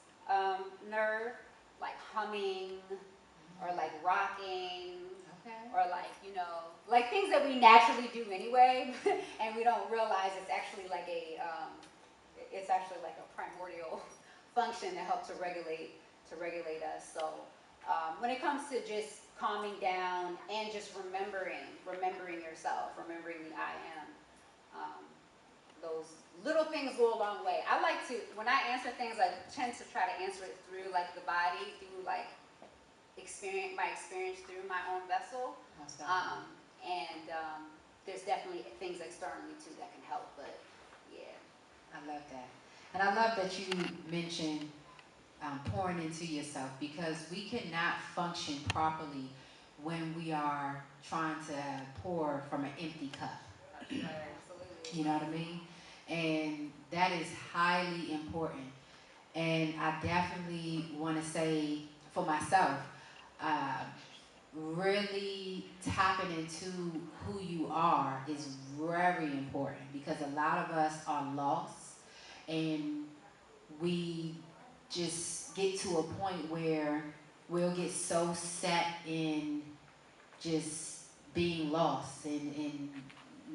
nerve, like humming or rocking. Okay. Or things that we naturally do anyway, and we don't realize it's actually a primordial function that helps to regulate us. So when it comes to just calming down and just remembering yourself, remembering the I am, those little things go a long way. I like to, when I answer things, I tend to try to answer it through the body, through my experience through my own vessel. And there's definitely things externally too that can help, but yeah. I love that. And I love that you mentioned pouring into yourself, because we cannot function properly when we are trying to pour from an empty cup. Absolutely. You know what I mean? And that is highly important. And I definitely want to say for myself, really tapping into who you are is very important, because a lot of us are lost, and we just get to a point where we'll get so set in just being lost and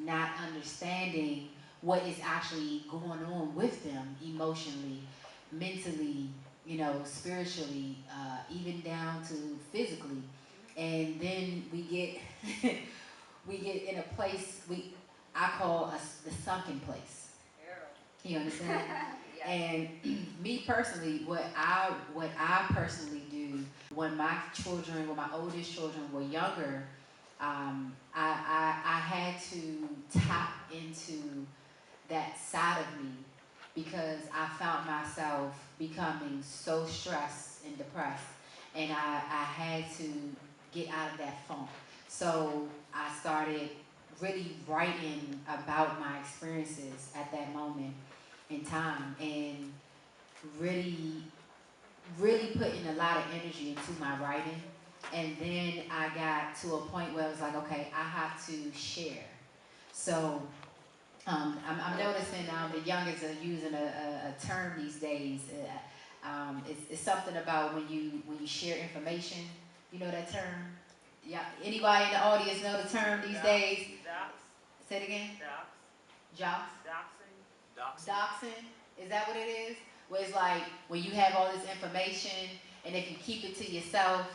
not understanding what is actually going on with them emotionally, mentally, spiritually, even down to physically. And then we get we get in a place I call us the sunken place. You understand? And me personally, what I personally do when my oldest children were younger, I had to tap into that side of me because I found myself becoming so stressed and depressed, and I had to get out of that funk. So I started really writing about my experiences at that moment in time, and really putting a lot of energy into my writing. And then I got to a point where I was like, okay, I have to share. So I'm noticing the youngest are using a term these days. It's something about when you share information. You know that term? Yeah. Anybody in the audience know the term these days? Say it again. Jocks. Doxing. Is that what it is? Where it's like when you have all this information, and if you keep it to yourself.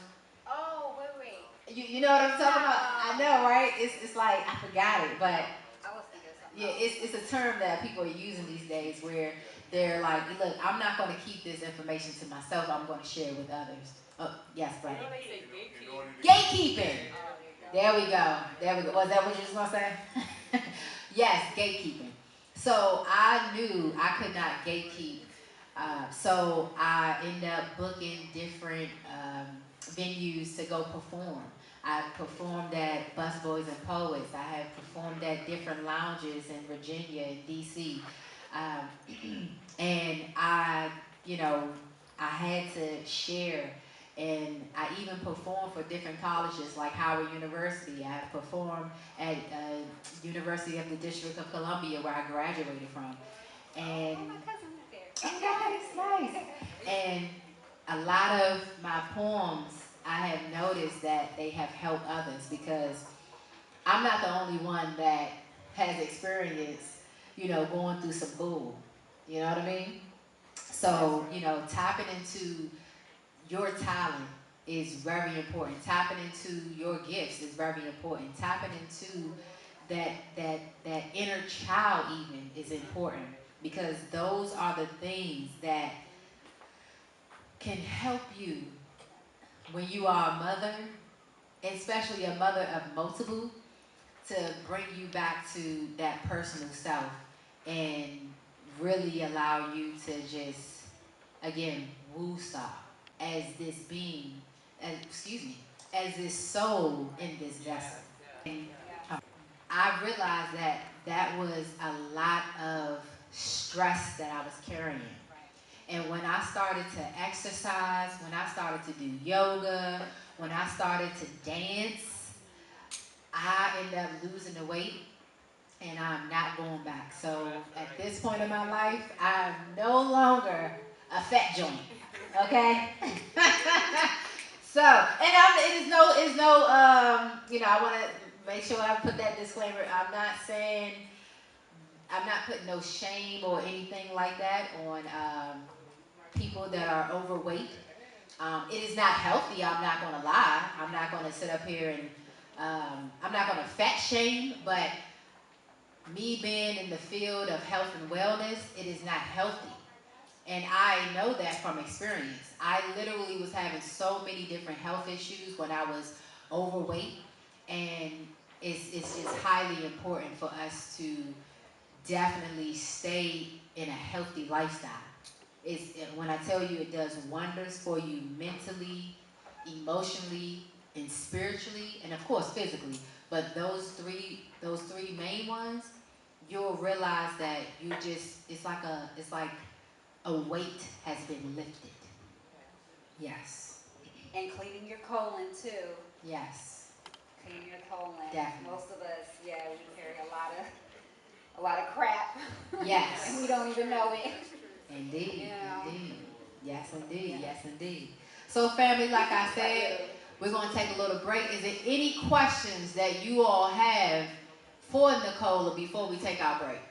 Oh, wait. You know what I'm talking about? I know, right? It's like I forgot it, but I was thinking of something yeah, it's a term that people are using these days where they're like, look, I'm not going to keep this information to myself. I'm going to share it with others. Oh, yes, brother. Gatekeeping. There we go. Was that what you was going to say? Yes, gatekeeping. So I knew I could not gatekeep. So I ended up booking different venues to go perform. I performed at Busboys and Poets. I have performed at different lounges in Virginia and DC. And I had to share. And I even performed for different colleges like Howard University. I performed at University of the District of Columbia, where I graduated from. And my cousin went there. nice. And a lot of my poems, I have noticed that they have helped others because I'm not the only one that has experienced, going through some bull. You know what I mean? So, tapping into your talent is very important. Tapping into your gifts is very important. Tapping into that inner child even is important, because those are the things that can help you when you are a mother, especially a mother of multiple, to bring you back to that personal self and really allow you to just, again, woo-stop as this being, as this soul in this vessel. And I realized that was a lot of stress that I was carrying. And when I started to exercise, when I started to do yoga, when I started to dance, I ended up losing the weight, and I'm not going back. So at this point in my life, I'm no longer a fat joint, okay? So, and I want to make sure I put that disclaimer. I'm not putting no shame or anything like that on people that are overweight. It is not healthy, I'm not going to lie. I'm not going to sit up here and, I'm not going to fat shame, but me being in the field of health and wellness, it is not healthy. And I know that from experience. I literally was having so many different health issues when I was overweight, and it's just highly important for us to definitely stay in a healthy lifestyle. When I tell you, it does wonders for you mentally, emotionally, and spiritually, and of course physically. But those three main ones, you'll realize that it's like a weight has been lifted. Yes. And cleaning your colon too. Yes. Cleaning your colon. Definitely. Most of us, we carry a lot of crap. Yes. And we don't even know it. Indeed. Indeed. Yes, indeed. Yes, indeed. So, family, like I said, we're going to take a little break. Is there any questions that you all have for Nicola before we take our break?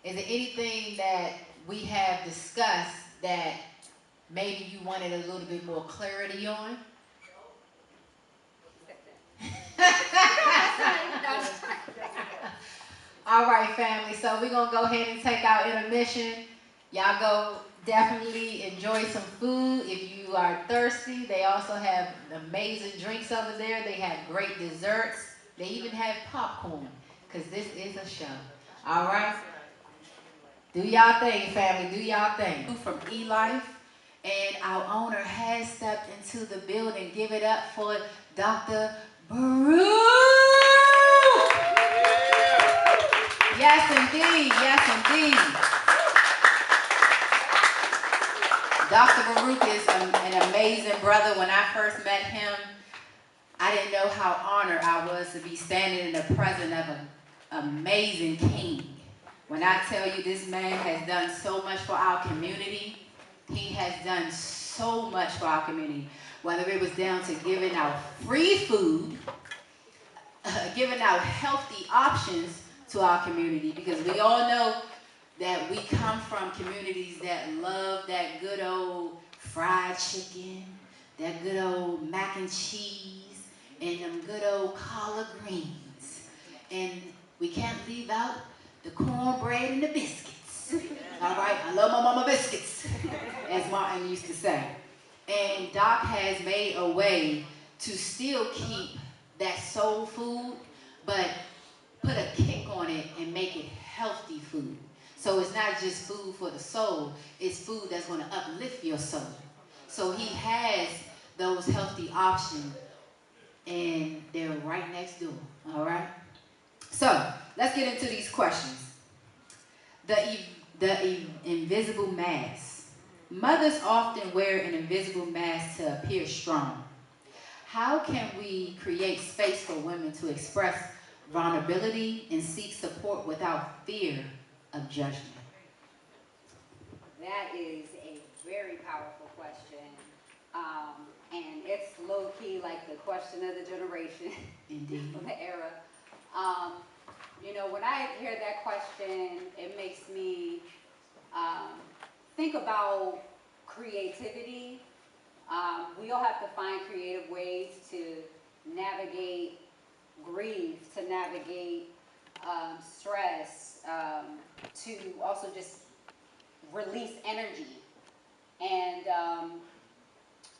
Is there anything that we have discussed that maybe you wanted a little bit more clarity on? All right, family, so we're going to go ahead and take our intermission. Y'all go definitely enjoy some food. If you are thirsty, they also have amazing drinks over there. They have great desserts. They even have popcorn, because this is a show. All right? Do y'all thing, family. Do y'all thing. From eLife, and our owner has stepped into the building. Give it up for Dr. Baruch. Yes, indeed. Yes, indeed. Dr. Baruch is an amazing brother. When I first met him, I didn't know how honored I was to be standing in the presence of an amazing king. When I tell you this man has done so much for our community, he has done so much for our community. Whether it was down to giving out free food, giving out healthy options to our community, because we all know that we come from communities that love that good old fried chicken, that good old mac and cheese, and them good old collard greens. And we can't leave out the cornbread and the biscuits. All right, I love my mama biscuits, as Martin used to say. And Doc has made a way to still keep that soul food, but put a kick on it and make it healthy food. So it's not just food for the soul, it's food that's going to uplift your soul. So he has those healthy options, and they're right next door, all right? So let's get into these questions. The invisible mask. Mothers often wear an invisible mask to appear strong. How can we create space for women to express vulnerability and seek support without fear of judgment? That is a very powerful question. And it's low-key like the question of the generation. Indeed. Of the era. You know, when I hear that question, it makes me think about creativity. We all have to find creative ways to navigate grief, to navigate stress, to also just release energy. And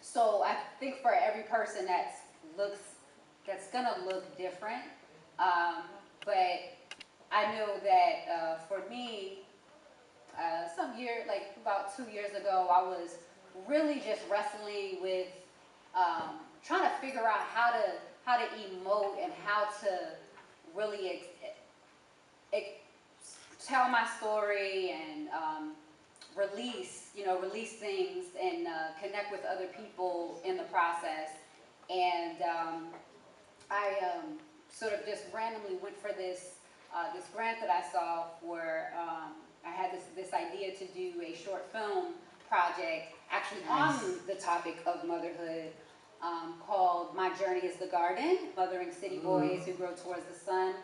so I think for every person that's gonna look different. But I know that for me, like about 2 years ago, I was really just wrestling with trying to figure out how to emote and how to really tell my story and release things and connect with other people in the process. And I sort of just randomly went for this grant that I saw where I had this idea to do a short film project actually on the topic of motherhood, called My Journey is the Garden, Mothering City Boys Who Grow Towards the Sun.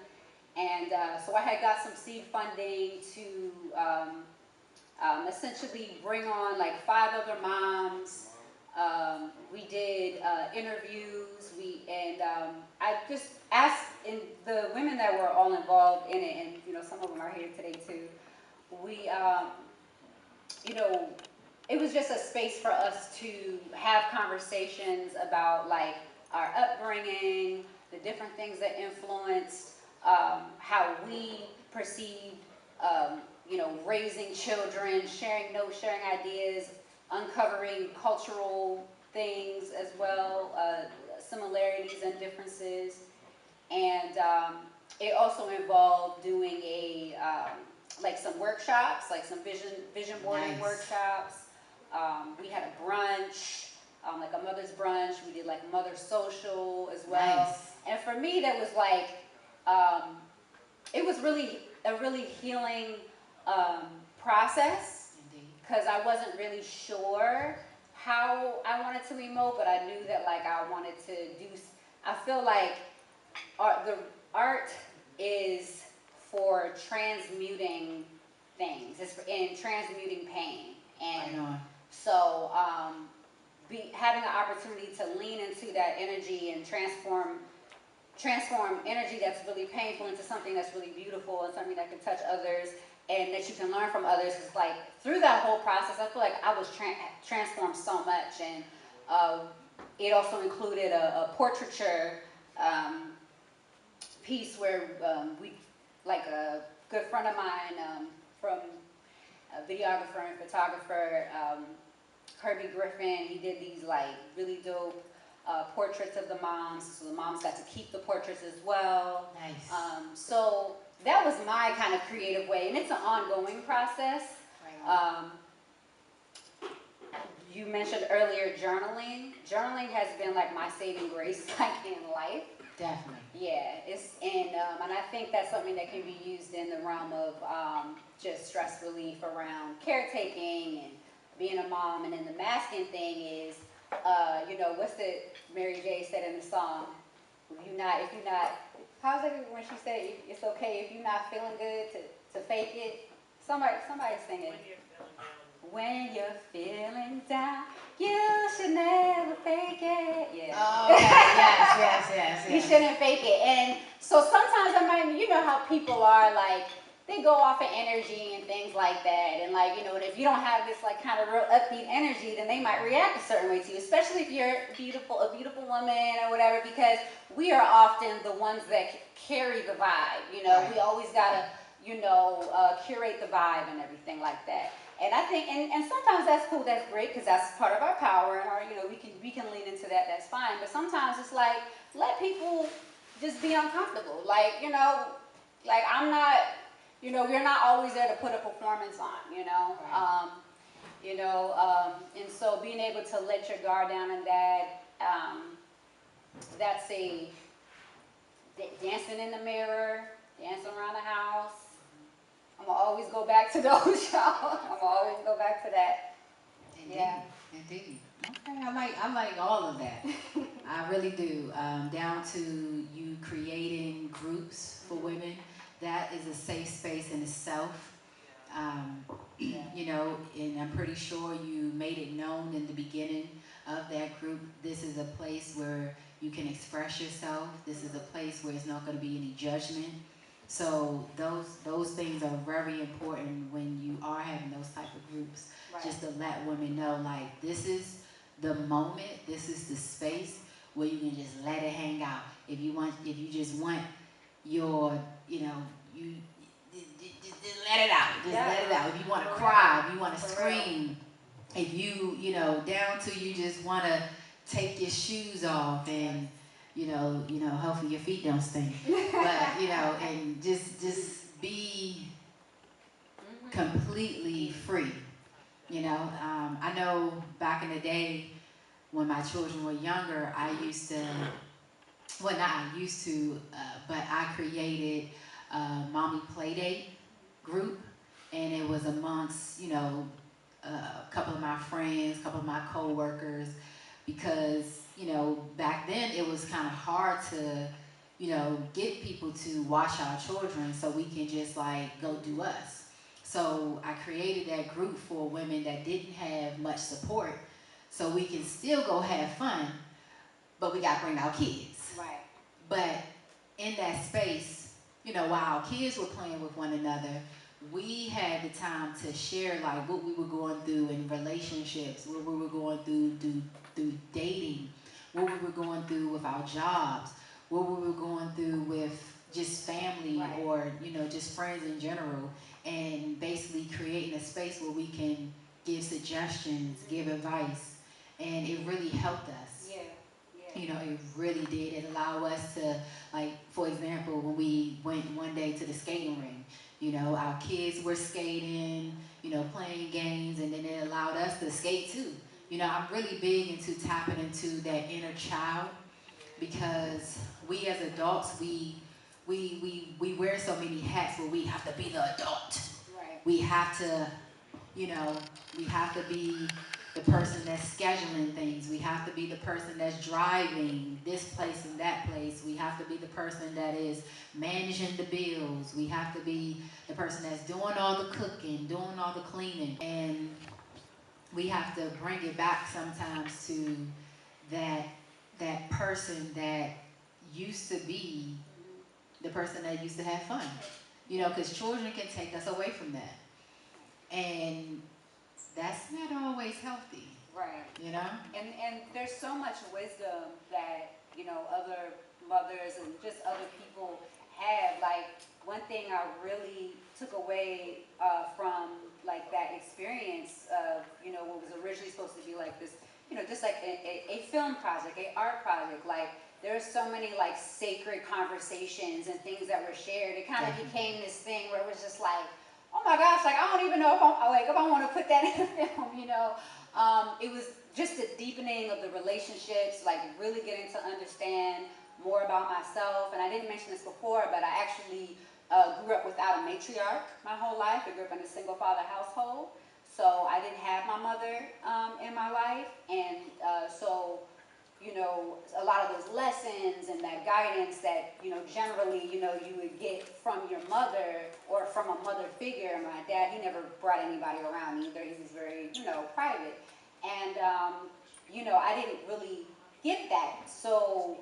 And so I had got some seed funding to essentially bring on like 5 other moms. We did interviews. I just asked the women that were all involved in it, and you know some of them are here today too. We, you know, it was just a space for us to have conversations about like our upbringing, the different things that influenced how we perceived, you know, raising children, sharing notes, sharing ideas, uncovering cultural things as well, similarities and differences. And it also involved doing like some workshops, like some vision boarding workshops. We had a brunch, like a mother's brunch. We did like mother social as well. And for me, that was like, it was really a really healing process, because I wasn't really sure how I wanted to emote, but I knew that like I wanted to I feel like the art is for transmuting things. It's in transmuting pain. Right And on. so having an opportunity to lean into that energy and transform energy that's really painful into something that's really beautiful and something that can touch others and that you can learn from others. It's like through that whole process, I feel like I was transformed so much. And it also included a portraiture piece where like a good friend of mine from a videographer and photographer, Kirby Griffin, he did these like really dope portraits of the moms. So the moms got to keep the portraits as well. Nice. So that was my kind of creative way, and it's an ongoing process. Right. You mentioned earlier journaling. Journaling has been like my saving grace like in life. Definitely. Yeah, and I think that's something that can be used in the realm of just stress relief around caretaking and being a mom. And then the masking thing is, what's the Mary J said in the song? If you're not, how's it when she said it's okay if you're not feeling good to fake it? Somebody sing it. When you're feeling down, you should never fake it. Yeah. Oh, okay. Yes. You shouldn't fake it. And so sometimes you know how people are, like, they go off of energy and things like that. And like, and if you don't have this like kind of real upbeat energy, then they might react a certain way to you, especially if you're a beautiful woman or whatever, because we are often the ones that carry the vibe. Right. We always gotta, curate the vibe and everything like that. And I think, and sometimes that's cool, that's great, because that's part of our power, and our, we can lean into that, that's fine. But sometimes it's like, let people just be uncomfortable. Like, like I'm not, we're not always there to put a performance on, Right. And so being able to let your guard down in that, that's dancing in the mirror, dancing around the house. I'm gonna always go back to those, y'all. I'm gonna always go back to that. Indeed. Yeah. Indeed. Okay, I like all of that. I really do. Down to you creating groups for women. That is a safe space in itself. And I'm pretty sure you made it known in the beginning of that group. This is a place where you can express yourself. This is a place where it's not going to be any judgment. So those things are very important when you are having those type of groups. Right. Just to let women know, like, this is the moment, this is the space where you can just let it hang out. If you just want your, you just let it out. Just let it out. If you want to cry, if you want to scream, if you, down to you just want to take your shoes off and, hopefully your feet don't stink. But, and just be completely free. I know back in the day when my children were younger, but I created a mommy playdate group, and it was amongst, a couple of my friends, a couple of my co-workers, because, back then it was kind of hard to, get people to watch our children so we can just like go do us. So I created that group for women that didn't have much support, so we can still go have fun, but we got to bring our kids. Right. But in that space, while our kids were playing with one another, we had the time to share like what we were going through in relationships, what we were going through dating, what we were going through with our jobs, what we were going through with just family, Right. or just friends in general, and basically creating a space where we can give suggestions, give advice, and it really helped us. Yeah. It really did. It allowed us to, like, for example, when we went one day to the skating ring, our kids were skating, playing games, and then it allowed us to skate too. I'm really big into tapping into that inner child, because we as adults, we wear so many hats where we have to be the adult. Right. We have to, we have to be the person that's scheduling things. We have have to be the person that's driving this place and that place. We have to be the person that is managing the bills. We have to be the person that's doing all the cooking, doing all the cleaning. And we have to bring it back sometimes to that person that used to be the person that used to have fun. You know, because children can take us away from that. And that's not always healthy. Right. You know? And there's so much wisdom that, you know, other mothers and just other people have. Like, one thing I really took away from, like, that experience of, you know, what was originally supposed to be like this, you know, just like a film project, a art project. Like, there's so many, like, sacred conversations and things that were shared. It kind of became this thing where it was just like, oh my gosh, like, I don't even know if I want to put that in a film, you know. It was just a deepening of the relationships, like really getting to understand more about myself. And I didn't mention this before, but I actually grew up without a matriarch my whole life. I grew up in a single father household. So I didn't have my mother in my life. And so, you know, a lot of those lessons and that guidance that, you know, generally, you know, you would get from your mother or from a mother figure. My dad, he never brought anybody around either. He was very, you know, private. And, you know, I didn't really get that. So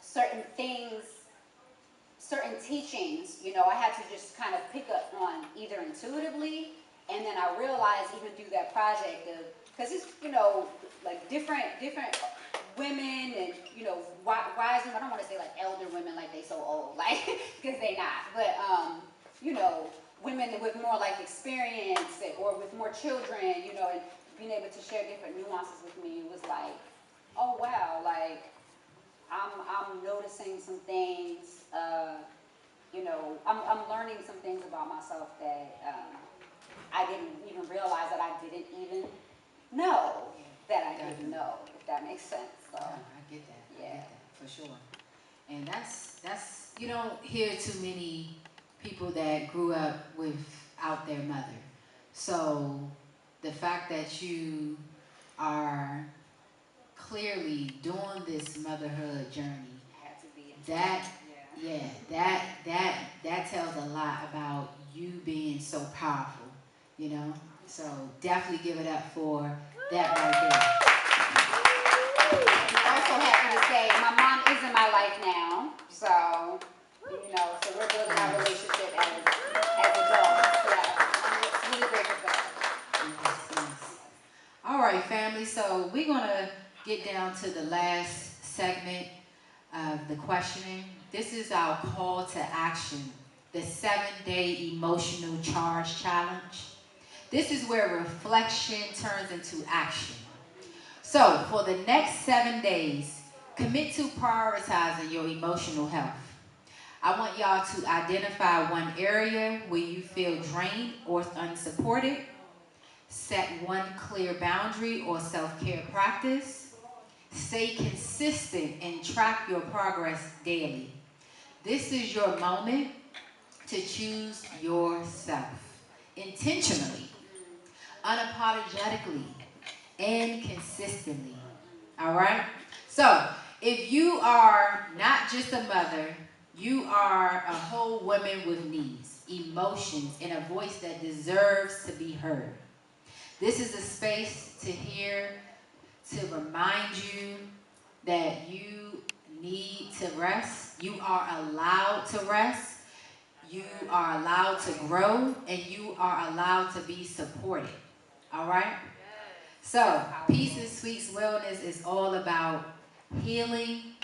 certain things, certain teachings, you know, I had to just kind of pick up on either intuitively, and then I realized even through that project of, because it's, you know, like different women and, you know, wise women, I don't want to say like elder women like they so old, like, because they not, but, you know, women with more life experience or with more children, you know, and being able to share different nuances with me was like, oh wow, like, I'm noticing some things, you know, I'm learning some things about myself that I didn't even realize that I didn't even know that I didn't know, if that makes sense. So, I get that. yeah. I get that, for sure. And that's you don't hear too many people that grew up without their mother. So the fact that you are clearly doing this motherhood journey, Had to be. that tells a lot about you being so powerful, you know? So definitely give it up for that right there. I'm also happy to say my mom is in my life now, so, you know, so we're building our relationship as adults. So I'm really grateful for that. Yes. All right, family, so we're gonna get down to the last segment of the questioning. This is our call to action, the 7-day emotional charge challenge. This is where reflection turns into action. So for the next 7 days, commit to prioritizing your emotional health. I want y'all to identify one area where you feel drained or unsupported. Set one clear boundary or self-care practice. Stay consistent and track your progress daily. This is your moment to choose yourself intentionally, unapologetically, and consistently. All right? So, if you are not just a mother, you are a whole woman with needs, emotions, and a voice that deserves to be heard. This is a space to hear, to remind you that you need to rest. You are allowed to rest. You are allowed to grow, and you are allowed to be supported. All right? So, Peacez Sweetz Wellness is all about healing,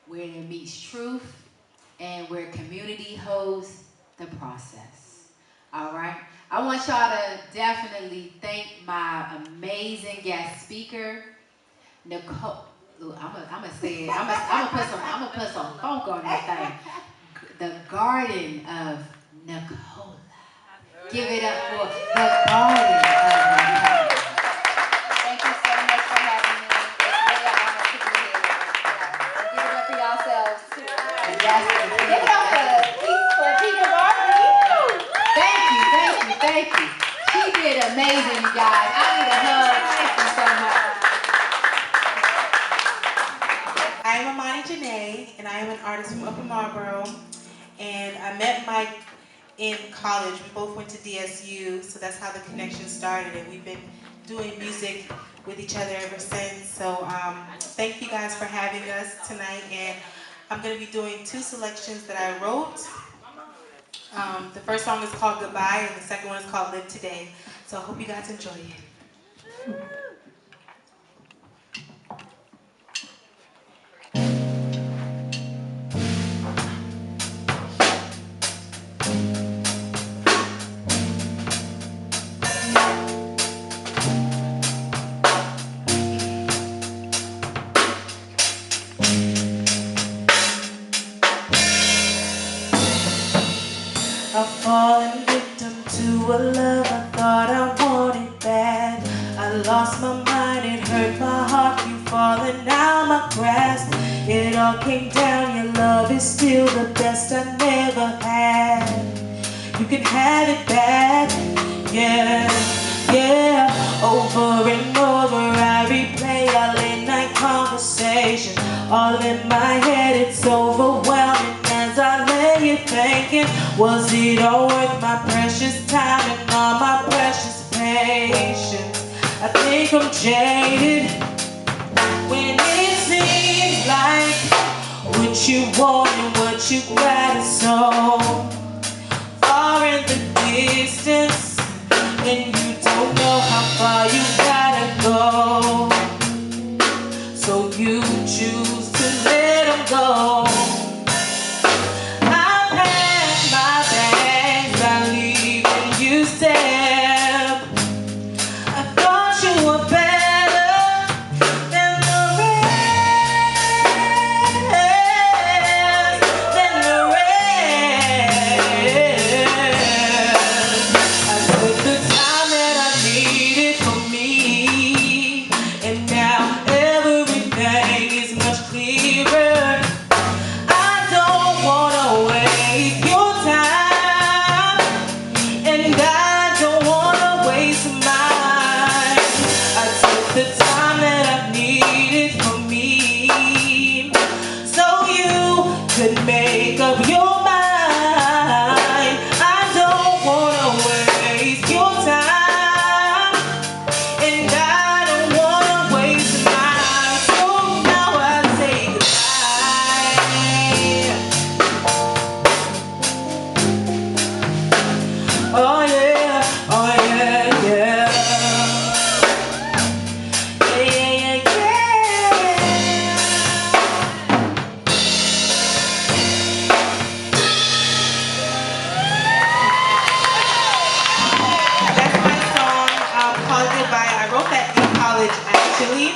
where it meets truth, and where community holds the process. All right? I want y'all to definitely thank my amazing guest speaker, Nicole. Ooh, I'm gonna say it. I'm gonna put some funk on this thing. The Garden of Nicola. Give it up for the Garden of Nicola. Thank you so much for having me. It's really an honor to be here. Yeah. Give it up for yourselves too. Give it up for Peter Barbie. Thank you. She did amazing, you guys. I need a hug. Thank you so much. an artist from Upper Marlboro, and I met Mike in college. We both went to DSU, so that's how the connection started, and we've been doing music with each other ever since. So thank you guys for having us tonight, and I'm going to be doing 2 selections that I wrote. The first song is called Goodbye, and the second one is called Live Today. So I hope you guys enjoy it. I've fallen victim to a love I thought I wanted bad. I lost my mind, it hurt my heart, you falling out my grasp. It all came down, your love is still the best I never had. You can have it back, yeah, yeah. Over and over I replay our late night conversation. All in my head, it's overwhelming as I lay here thinking, was it all worth my precious time and all my precious patience? I think I'm jaded when it seems like what you want and what you got is so far in the distance, and you don't know how far you gotta go. So you choose to let them go. I packed my bags, I leave when you step. I thought you were better than the rest, than the rest. I took the time that I needed for me, and now everything is much clearer. I don't wanna waste your time, and I don't wanna waste mine. I took the time that I needed for me, so you could make up your mind. I don't wanna waste your time, and I don't wanna waste mine. So now I say goodbye. Oh yeah, oh yeah, yeah. Yeah, yeah, yeah, That's my song called Goodbye. I wrote that in college, actually,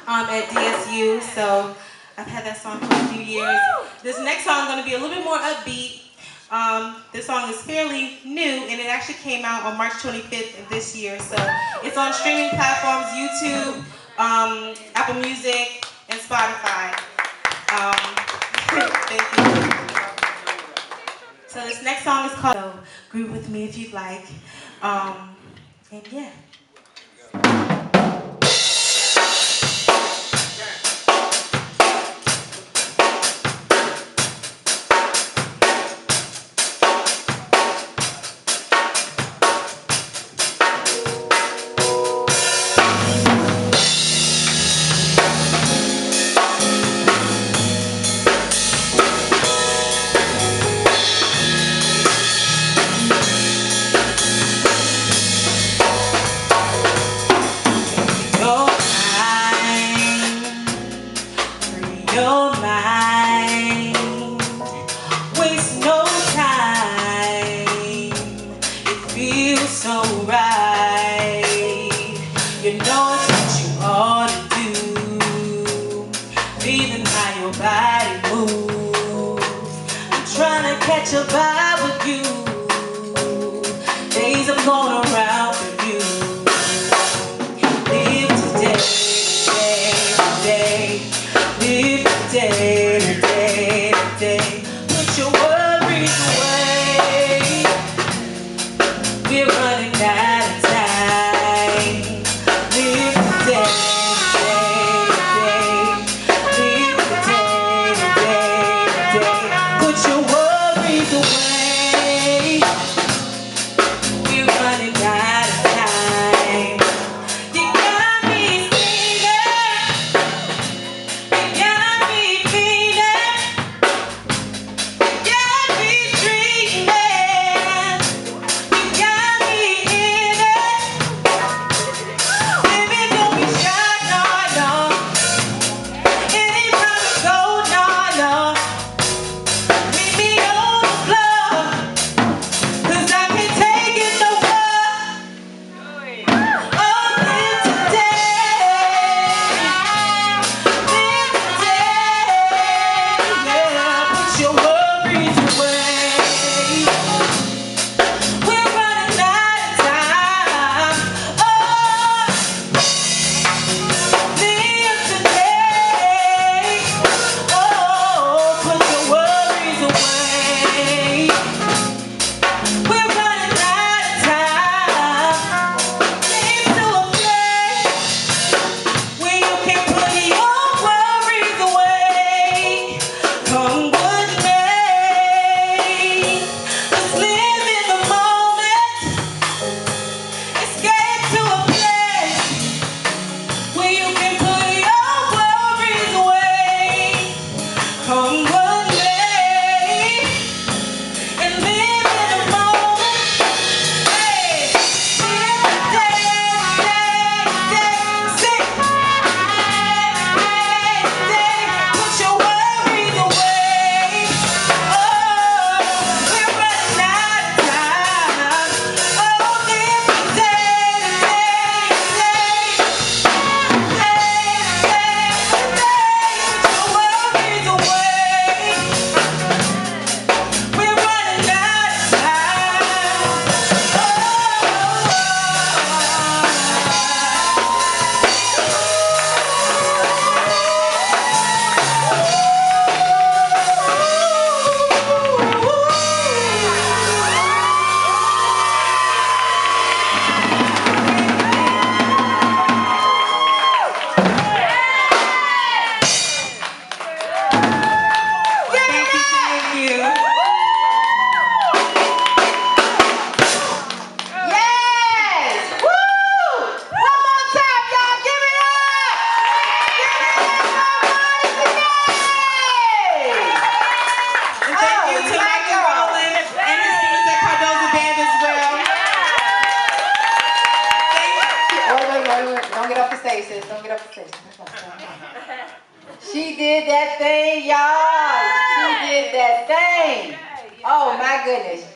at DSU. So I've had that song for a few years. This next song is going to be a little bit more upbeat. This song is fairly new, and it actually came out on March 25th of this year. So it's on streaming platforms, YouTube, Apple Music, and Spotify. Thank you. So this next song is called So Groove With Me If You'd like. And yeah. Your mind, waste no time. It feels so right. You know it's what you ought to do. Feeling how your body moves. I'm trying to catch a vibe with you. Days I'm going around with you. Live today, today, live today, today, today. Put your worries away. We're running out of time. Live today, today, today. Live today, today. off the stage, sis. Don't get off the stage. She did that thing, y'all. She did that thing. Oh, my goodness.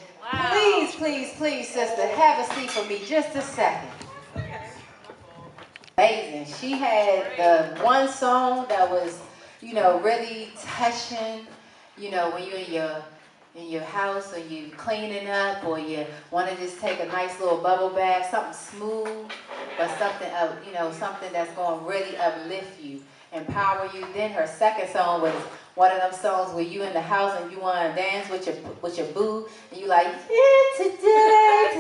Please, please, please, sister, have a seat for me just a second. Amazing. She had the one song that was, really touching, when you're in your house or you cleaning up or you want to just take a nice little bubble bath, something smooth, but something, something that's going to really uplift you, empower you. Then her second song was one of them songs where you in the house and you want to dance with your boo, and you like, yeah, today,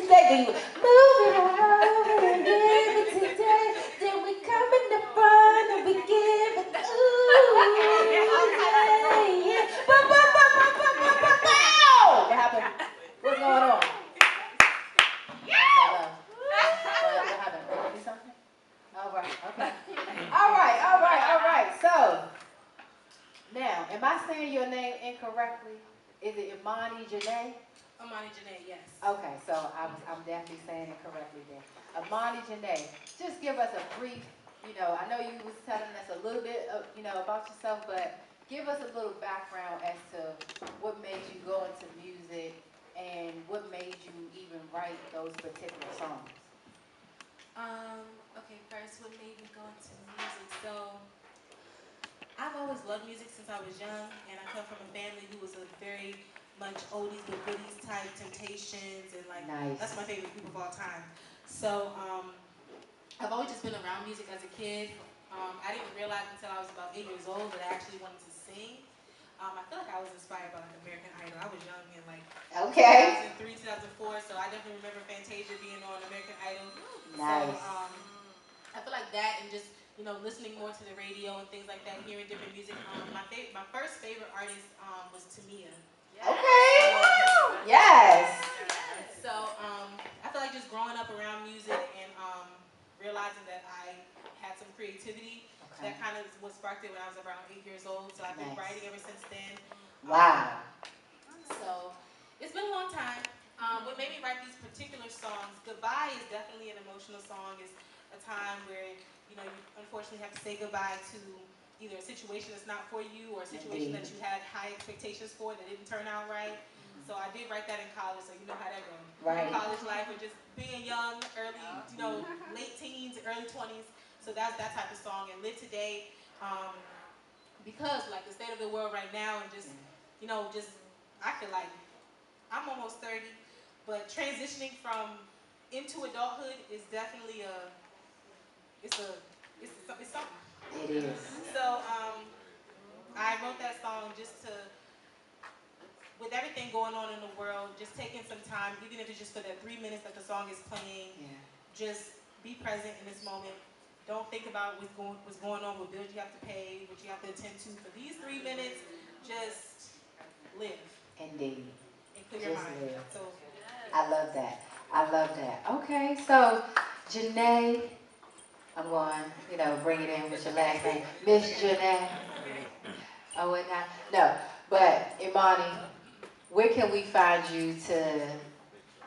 then you move it around and give it today, then we come in the front and we give it, ooh, yeah. What happened? What's going on? What happened? Did you do something? All right, okay. All right. So, now, am I saying your name incorrectly? Is it Imani Janae? Imani Janae, yes. Okay, so I'm definitely saying it correctly then. Imani Janae, just give us a brief, I know you was telling us a little bit, about yourself, but give us a little background as to what made you go into music and what made you even write those particular songs. Okay, first, what made me go into music? So, I've always loved music since I was young, and I come from a family who was a very much oldies but goodies type, Temptations, and Nice. That's my favorite group of all time. So, I've always just been around music as a kid. I didn't realize until I was about 8 years old that I actually wanted to sing. I feel like I was inspired by American Idol. I was young in 2003, 2004, so I definitely remember Fantasia being on American Idol. Nice. So I feel like that, and just listening more to the radio and things like that, hearing different music. My first favorite artist was Tamia. Okay. Yes. So I feel like just growing up around music and realizing that I had some creativity. Okay. That kind of is what sparked it when I was around 8 years old. So I've been writing ever since then. Wow. So it's been a long time. What made me write these particular songs, Goodbye is definitely an emotional song. It's a time where you unfortunately have to say goodbye to either a situation that's not for you or a situation that you had high expectations for that didn't turn out right. So I did write that in college, so you know how that goes. Right. College life or just being young, early, late teens, early 20s. So that's that type of song. And Live Today, because the state of the world right now, and just, I feel like I'm almost 30, but transitioning into adulthood is definitely it's something. It is. So I wrote that song just to, with everything going on in the world, just taking some time, even if it's just for that 3 minutes that the song is playing, just be present in this moment. Don't think about what's going on, what bills you have to pay, what you have to attend to. For these 3 minutes, just live. Indeed. And clear your mind. Live. So, I love that. Okay, so Janae, I'm going, bring it in with your last name, Miss Janae. Oh, and no, but Imani, where can we find you to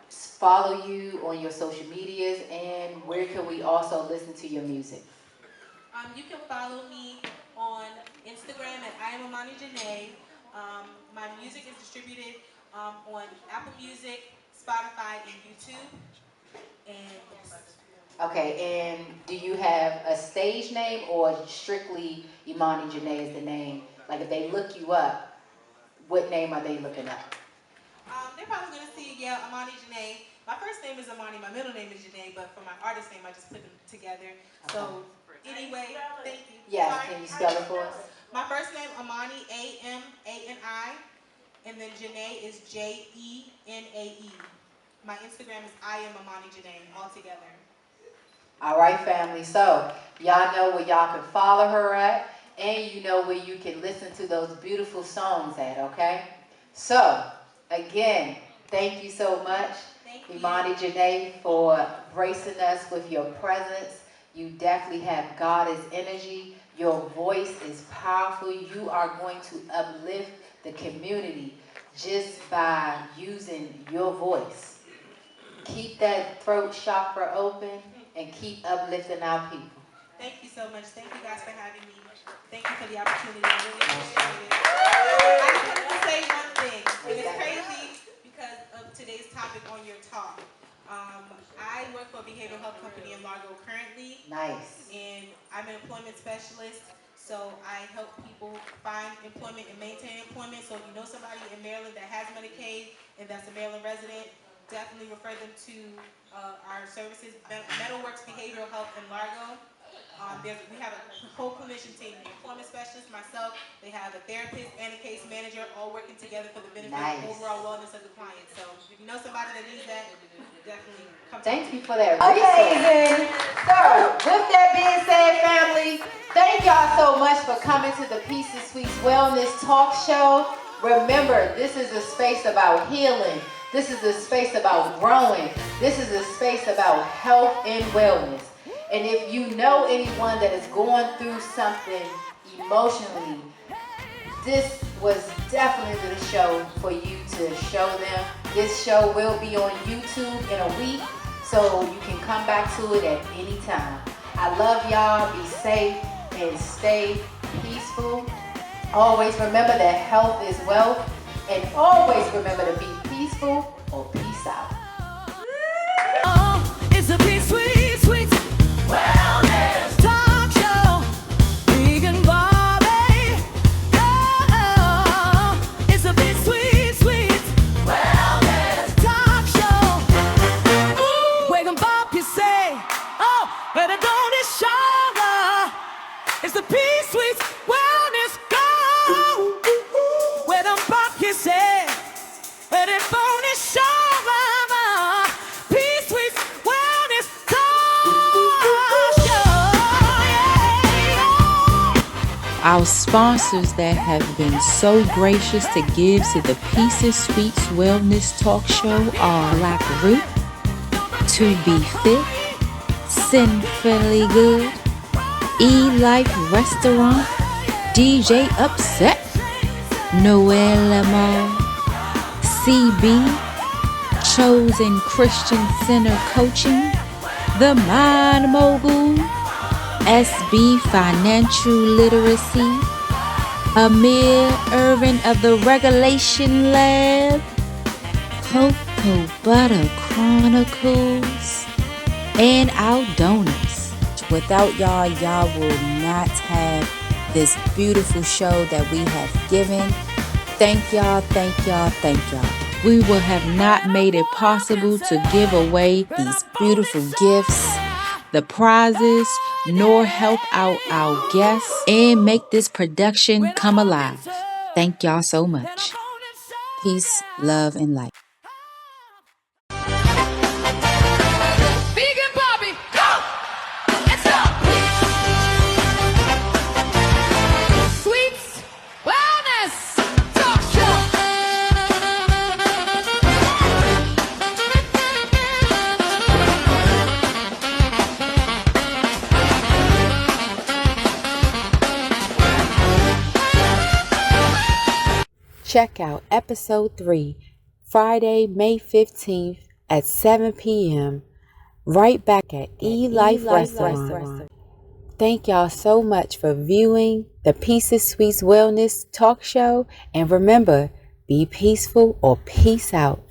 follow you on your social medias, and where can we also listen to your music? you can follow me on Instagram at I am Imani Janae. My music is distributed on Apple Music, Spotify, and YouTube. And Okay, and do you have a stage name or strictly Imani Janae is the name? Like if they look you up, what name are they looking up? They're probably going to see, Imani Janae. My first name is Imani, my middle name is Janae, but for my artist name, I just put them together. Okay. So anyway, thank you. Yes, Sorry. can you spell it for us? My first name, Imani, A-M-A-N-I, and then Janae is J-E-N-A-E. My Instagram is I am Imani Janae, all together. All right, family. So y'all know where y'all can follow her at, and you know where you can listen to those beautiful songs at, okay? So, again, thank you so much, Imani Janae, for gracing us with your presence. You definitely have goddess energy. Your voice is powerful. You are going to uplift the community just by using your voice. Keep that throat chakra open and keep uplifting our people. Thank you so much. Thank you guys for having me. Thank you for the opportunity. I really appreciate it. I just wanted to say one thing. And it's crazy because of today's topic on your talk. I work for a behavioral health company in Largo currently. Nice. And I'm an employment specialist. So I help people find employment and maintain employment. So if you know somebody in Maryland that has Medicaid and that's a Maryland resident, definitely refer them to our services, Metalworks Behavioral Health in Largo. We have a whole clinician team, the employment specialist, myself, they have a therapist and a case manager all working together for the benefit of the overall wellness of the client. So if you know somebody that needs that, definitely come to Thank you for that. Amazing. So, with that being said, family, thank y'all so much for coming to the Peacez Sweetz Wellness Talk Show. Remember, this is a space about healing. This is a space about growing. This is a space about health and wellness. And if you know anyone that is going through something emotionally, this was definitely the show for you to show them. This show will be on YouTube in a week, so you can come back to it at any time. I love y'all. Be safe and stay peaceful. Always remember that health is wealth, and always remember to be peaceful or peace out. It's a Peacez Sweetz Wellness Talk Show. Vegan Bobby. Oh, it's a Peacez Sweetz Wellness Talk Show. Ooh, wake 'em up, you say. Oh, but it don't is sugar. It's the Peacez Sweetz Wellness Go. Wake 'em up, you say. But it don't is sugar. Our sponsors that have been so gracious to give to the Peacez Sweetz Wellness Talk Show are Black Root, To Be Fit, Sinfully Good, E-Life Restaurant, DJ Upset, Noel Lamar, CB, Chosen Christian Center Coaching, The Mind Mogul, SB Financial Literacy, Amir Irvin of the Regulation Lab, Cocoa Butter Chronicles, and our donors. Without y'all, y'all will not have this beautiful show that we have given. Thank y'all, thank y'all, thank y'all. We would have not made it possible to give away these beautiful gifts, the prizes, nor help out our guests and make this production come alive. Thank y'all so much. Peace, love, and light. Vegan Bobby, go! Let's go! Sweetz Wellness Talk Show. Check out episode 3, Friday, May 15th at 7 p.m. right back at E-Life Restaurant. Thank y'all so much for viewing the Peacez Sweetz Wellness Talk Show. And remember, be peaceful or peace out.